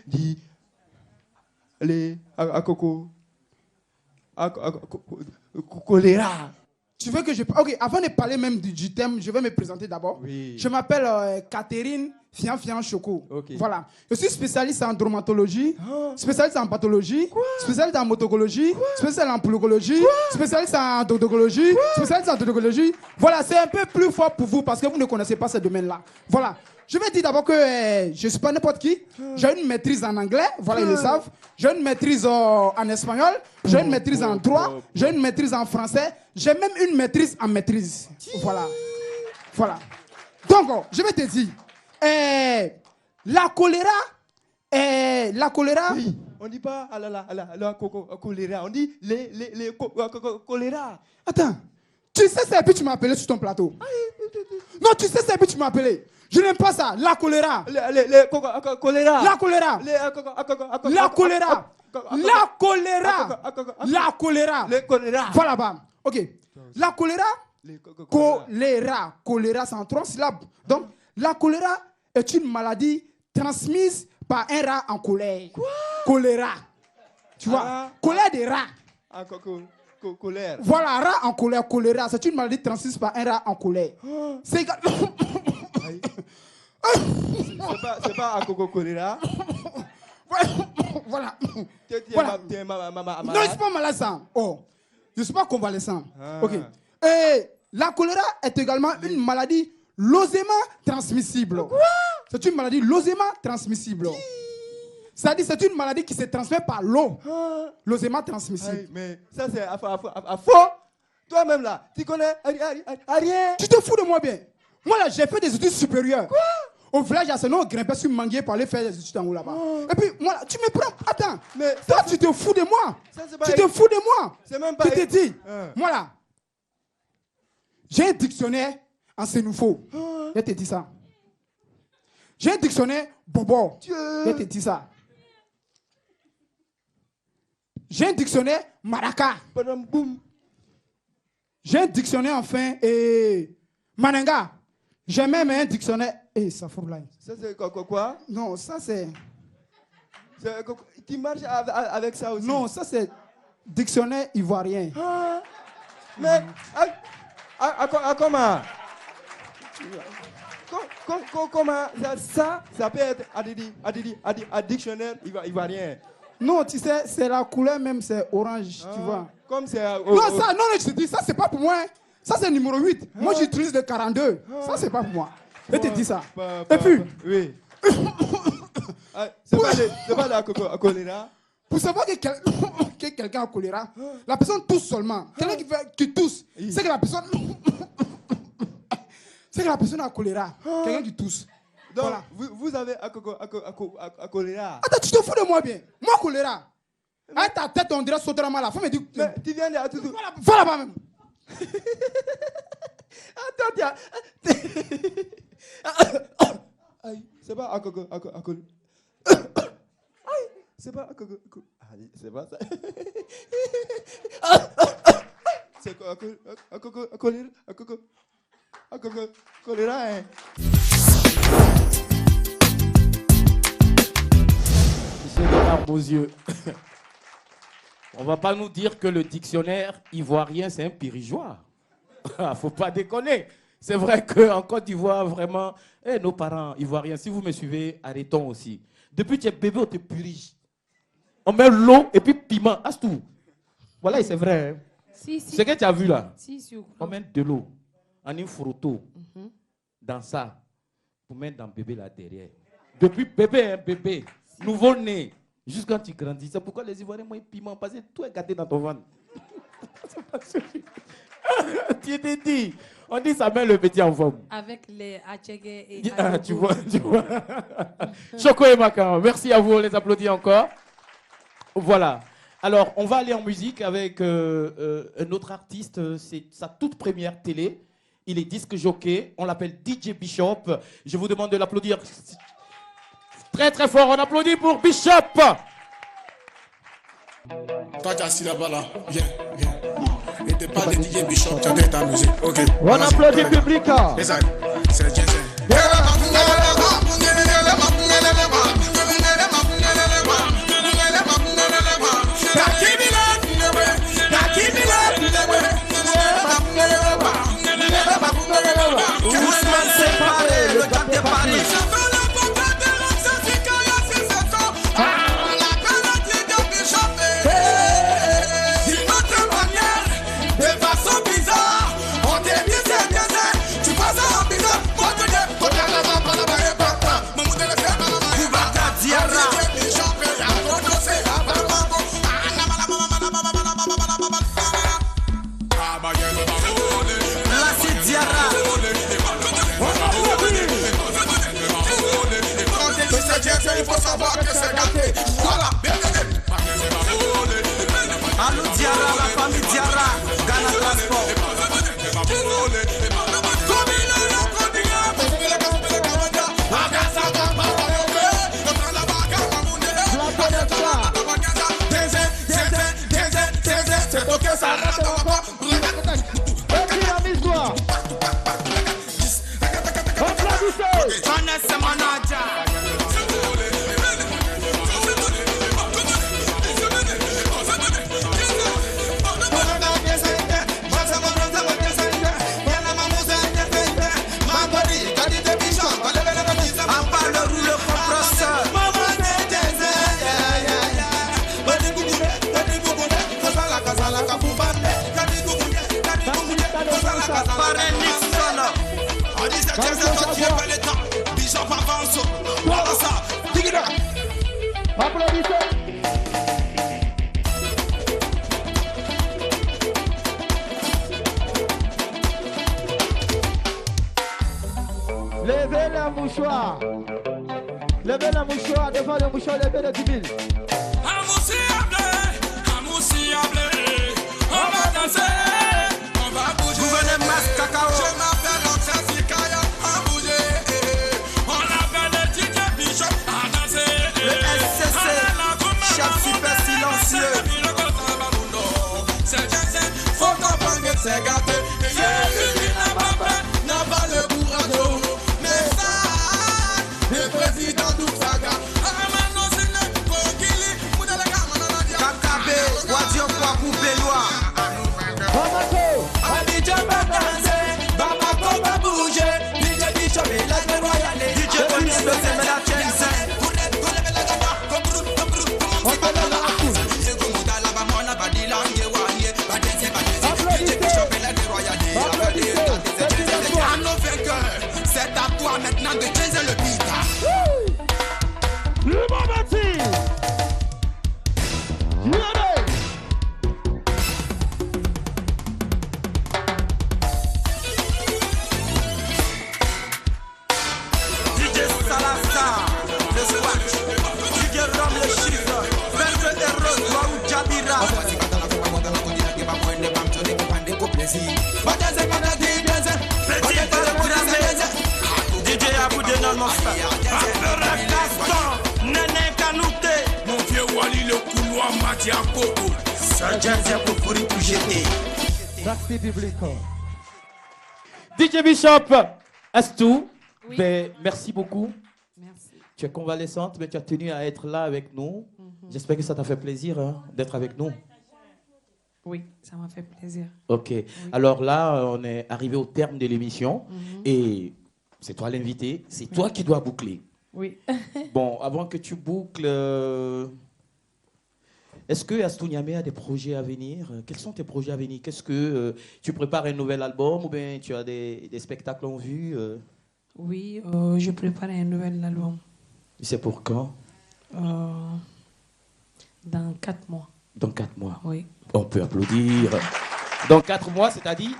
choléra.
Tu veux que je... Ok, avant de parler même du thème, je vais me présenter d'abord.
Oui.
Je m'appelle Catherine Fian Choco.
Okay.
Voilà. Je suis spécialiste en dermatologie, spécialiste en pathologie, spécialiste en motologie, spécialiste en polygologie, spécialiste en dodontologie, spécialiste en dodontologie. Voilà, c'est un peu plus fort pour vous parce que vous ne connaissez pas ce domaine-là. Voilà. Je vais dire d'abord que je ne suis pas n'importe qui. J'ai une maîtrise en anglais, voilà, ils le savent. J'ai une maîtrise en espagnol, j'ai une maîtrise en droit, j'ai une maîtrise en français, j'ai même une maîtrise en maîtrise. Voilà. Donc, je vais te dire, la choléra...
Oui, on ne dit pas la choléra, on dit les choléra.
Attends, tu sais ça et puis tu m'as appelé sur ton plateau. Non, tu sais ça et puis tu m'as appelé. Je n'aime pas ça, la choléra.
Choléra.
La choléra. La choléra. La choléra. La choléra.
Le choléra.
Voilà, bam. Ok. La choléra. Choléra. Choléra, c'est en 3 syllabes. Donc, la choléra est une maladie transmise par un rat en colère.
Quoi?
Choléra. Tu vois? Colère des rats.
Colère.
Voilà, rat en colère, choléra. C'est une maladie transmise par un rat en colère. C'est
c'est pas un choléra.
Voilà.
Tu es malade.
Non, je ne suis pas malade, ça. Oh, je ne suis pas convalescent. Ok. Et la choléra est également une maladie losément transmissible.
Quoi?
C'est une maladie losément transmissible. C'est-à-dire c'est une maladie qui se transmet par l'eau. Losément transmissible.
Aïe, mais ça c'est à faux. Toi-même là, tu connais rien.
Tu te fous de moi bien. Moi là, j'ai fait des études supérieures.
Quoi?
Au village, il y a ce nom, grimpé sur Manguier pour aller faire des études en haut là-bas. Et puis, moi, là, tu me prends. Attends,
mais
toi, tu te fous de moi. Tu te fous de moi.
C'est même pas.
Je te dis, moi là, j'ai un dictionnaire en sénoufo. Je te dis ça. J'ai un dictionnaire bobo. Je te dis ça. J'ai un dictionnaire maraca. J'ai un dictionnaire enfin et mananga. J'ai même un dictionnaire. Ça fout là.
Ça c'est quoi?
Non, ça c'est.
Tu marches avec ça aussi?
Non, ça c'est dictionnaire ivoirien.
Mais comment? Comment ça peut être un dictionnaire ivoirien?
Non, tu sais, c'est la couleur même, c'est orange, tu vois.
Comme c'est...
non, ça, non, je te dis, ça, c'est pas pour moi. Ça, c'est numéro 8. Moi, j'utilise le 42. Ça, c'est pas pour moi. Je te dis ça. Et puis...
Oui. C'est pas la choléra.
Pour savoir que quelqu'un a choléra, la personne tousse seulement. Quelqu'un qui tousse, c'est que la personne... c'est que la personne a choléra. Quelqu'un qui tousse.
Donc,
voilà.
vous avez choléra.
Attends, tu te fous de moi bien. Moi, choléra. Avec ta tête, on dirait sauter la main. La femme me dit...
Mais tu viens de...
Voilà là-bas même.
Attends, aïe, c'est pas c'est pas c'est pas ça. C'est quoi choléra, hein.
Monsieur Bernard Beauzieux, on va pas nous dire que le dictionnaire ivoirien c'est un pirigeois. Faut pas déconner. C'est vrai qu'en Côte d'Ivoire, vraiment, nos parents ivoiriens, si vous me suivez, arrêtons aussi. Depuis que tu es bébé, on te purige. On met l'eau et puis piment, tout. Voilà, c'est vrai. Hein.
Si.
Ce que tu as vu là,
si.
on met de l'eau en une photo dans ça pour mettre dans le bébé là derrière. Depuis bébé, nouveau-né, jusqu'à quand tu grandis. C'est pourquoi les Ivoiriens mangent piment, parce que tout est gâté dans ton ventre. Tu t'es dit, on dit ça met le petit en forme.
Avec les Achege et
tu vois. Choco et Macan, merci à vous, on les applaudit encore. Voilà. Alors, on va aller en musique avec un autre artiste. C'est sa toute première télé. Il est disque jockey. On l'appelle DJ Bishop. Je vous demande de l'applaudir très très fort. On applaudit pour Bishop.
Toi, tu es assis là-bas, là. Viens. Et t'es pas de DJ Bishop, tu as ta musique. Ok.
On applaudit le public.
C'est Jensen.
Le gars de Paris.
Il faut savoir que c'est gâté. Voilà.
Allo Diarra, la famille Diarra, Ghana Transport.
C'est ok, ça reste encore.
Levez la mouchoir. Levez la mouchoir, devant le mouchoir, levez le 10 000.
On va danser, on va bouger.
Gouverneur Mas Cacao.
Je m'appelle Roxas Sikaya, à bouger. On appelle le DJ Bishop à danser.
Le SCC, chef super silencieux.
C'est Jensen, faut comprendre que c'est gâté. N'a pas le courage, mais ça, le président d'Ouksaga.
Kakabe, Wadio Kwaku Benoît.
Abidjan va danser, Bamako va bouger. DJ Bishop et la royale.
DJ Bonus, le Zemela Jensen.
Mati Akoko, Sajanza Kokuri Toujete.
Merci public.
DJ Bishop, Astou, ben, merci beaucoup.
Merci.
Tu es convalescente, mais tu as tenu à être là avec nous. J'espère que ça t'a fait plaisir hein, d'être avec nous.
Oui, ça m'a fait plaisir.
Ok. Oui. Alors là, on est arrivé au terme de l'émission et c'est toi l'invité, c'est toi qui dois boucler.
Oui.
Bon, avant que tu boucles, est-ce que Astou Niamey a des projets à venir? Quels sont tes projets à venir? Qu'est-ce que tu prépares un nouvel album ou bien tu as des spectacles en vue?
Oui, je prépare un nouvel album.
C'est pour quand?
Dans 4 mois.
Dans 4 mois?
Oui.
On peut applaudir. Dans 4 mois, c'est-à-dire,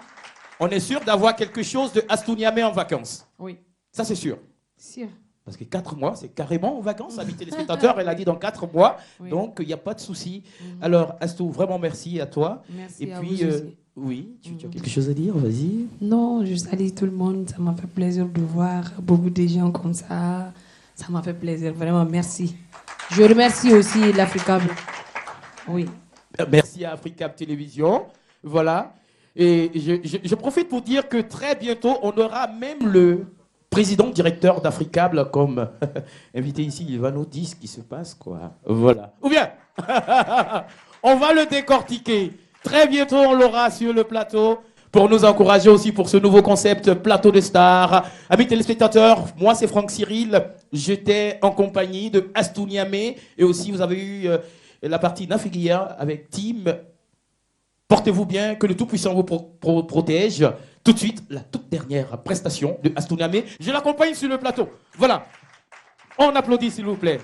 on est sûr d'avoir quelque chose de Astou Niamey en vacances.
Oui.
Ça, c'est sûr.
Sûr.
Parce que 4 mois, c'est carrément en vacances, amis téléspectateurs. Elle a dit dans 4 mois. Oui. Donc, il n'y a pas de souci. Alors, Astou, vraiment merci à toi.
Merci.
Et
à
puis,
vous aussi.
oui, tu as quelque chose à dire? Vas-y.
Non, je salue tout le monde. Ça m'a fait plaisir de voir beaucoup de gens comme ça. Ça m'a fait plaisir. Vraiment, merci. Je remercie aussi l'Africab. Oui.
Merci à Africab Télévision. Voilà. Et je profite pour dire que très bientôt, on aura même le président directeur d'Africable comme invité ici. Il va nous dire ce qui se passe, quoi. Voilà. Ou bien, on va le décortiquer. Très bientôt, on l'aura sur le plateau pour nous encourager aussi pour ce nouveau concept Plateau de Stars. Amis téléspectateurs, moi c'est Franck Cyril. J'étais en compagnie de Astou Niamey et aussi vous avez eu la partie Nafigia avec Tim. Portez-vous bien, que le Tout-Puissant vous protège. Tout de suite, la toute dernière prestation de Astou Niamey. Je l'accompagne sur le plateau. Voilà. On applaudit, s'il vous plaît.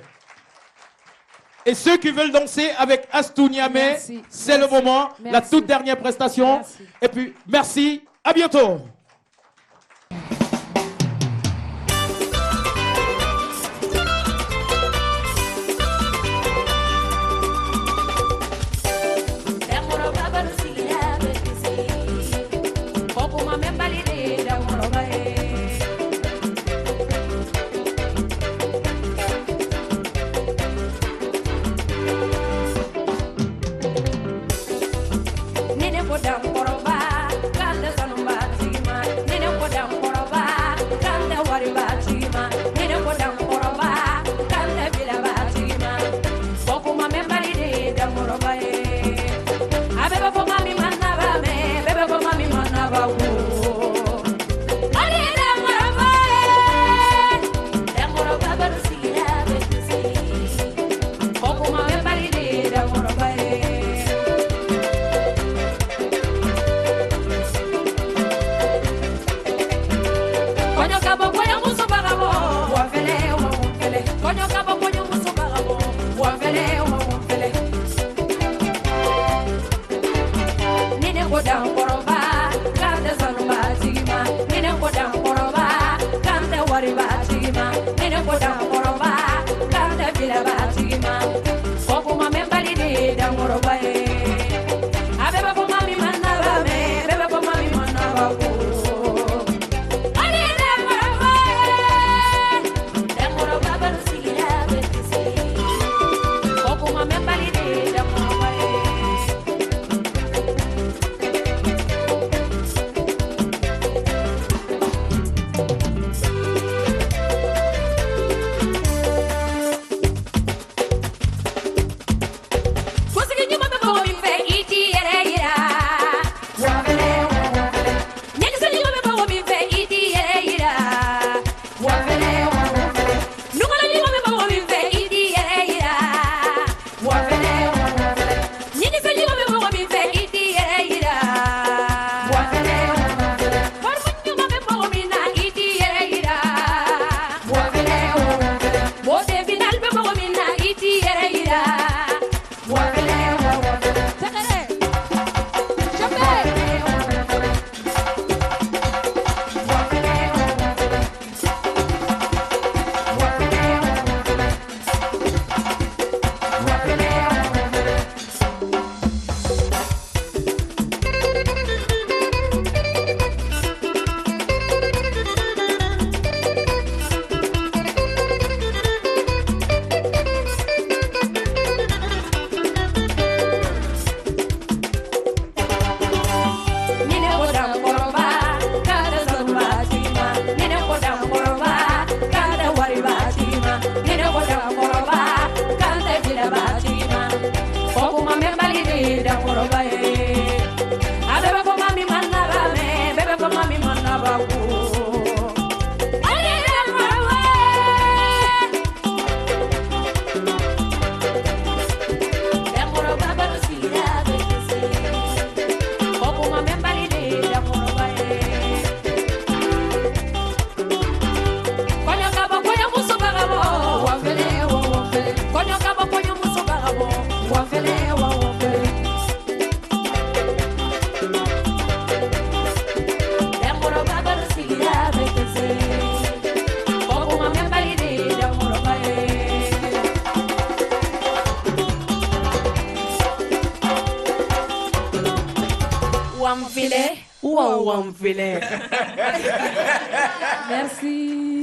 Et ceux qui veulent danser avec Astou Niamey, c'est le moment. Merci. La toute dernière prestation. Merci. Et puis, merci. À bientôt.
What's de da moroba abeba ko mami manaba me bebe ko mami manaba ku
Merci.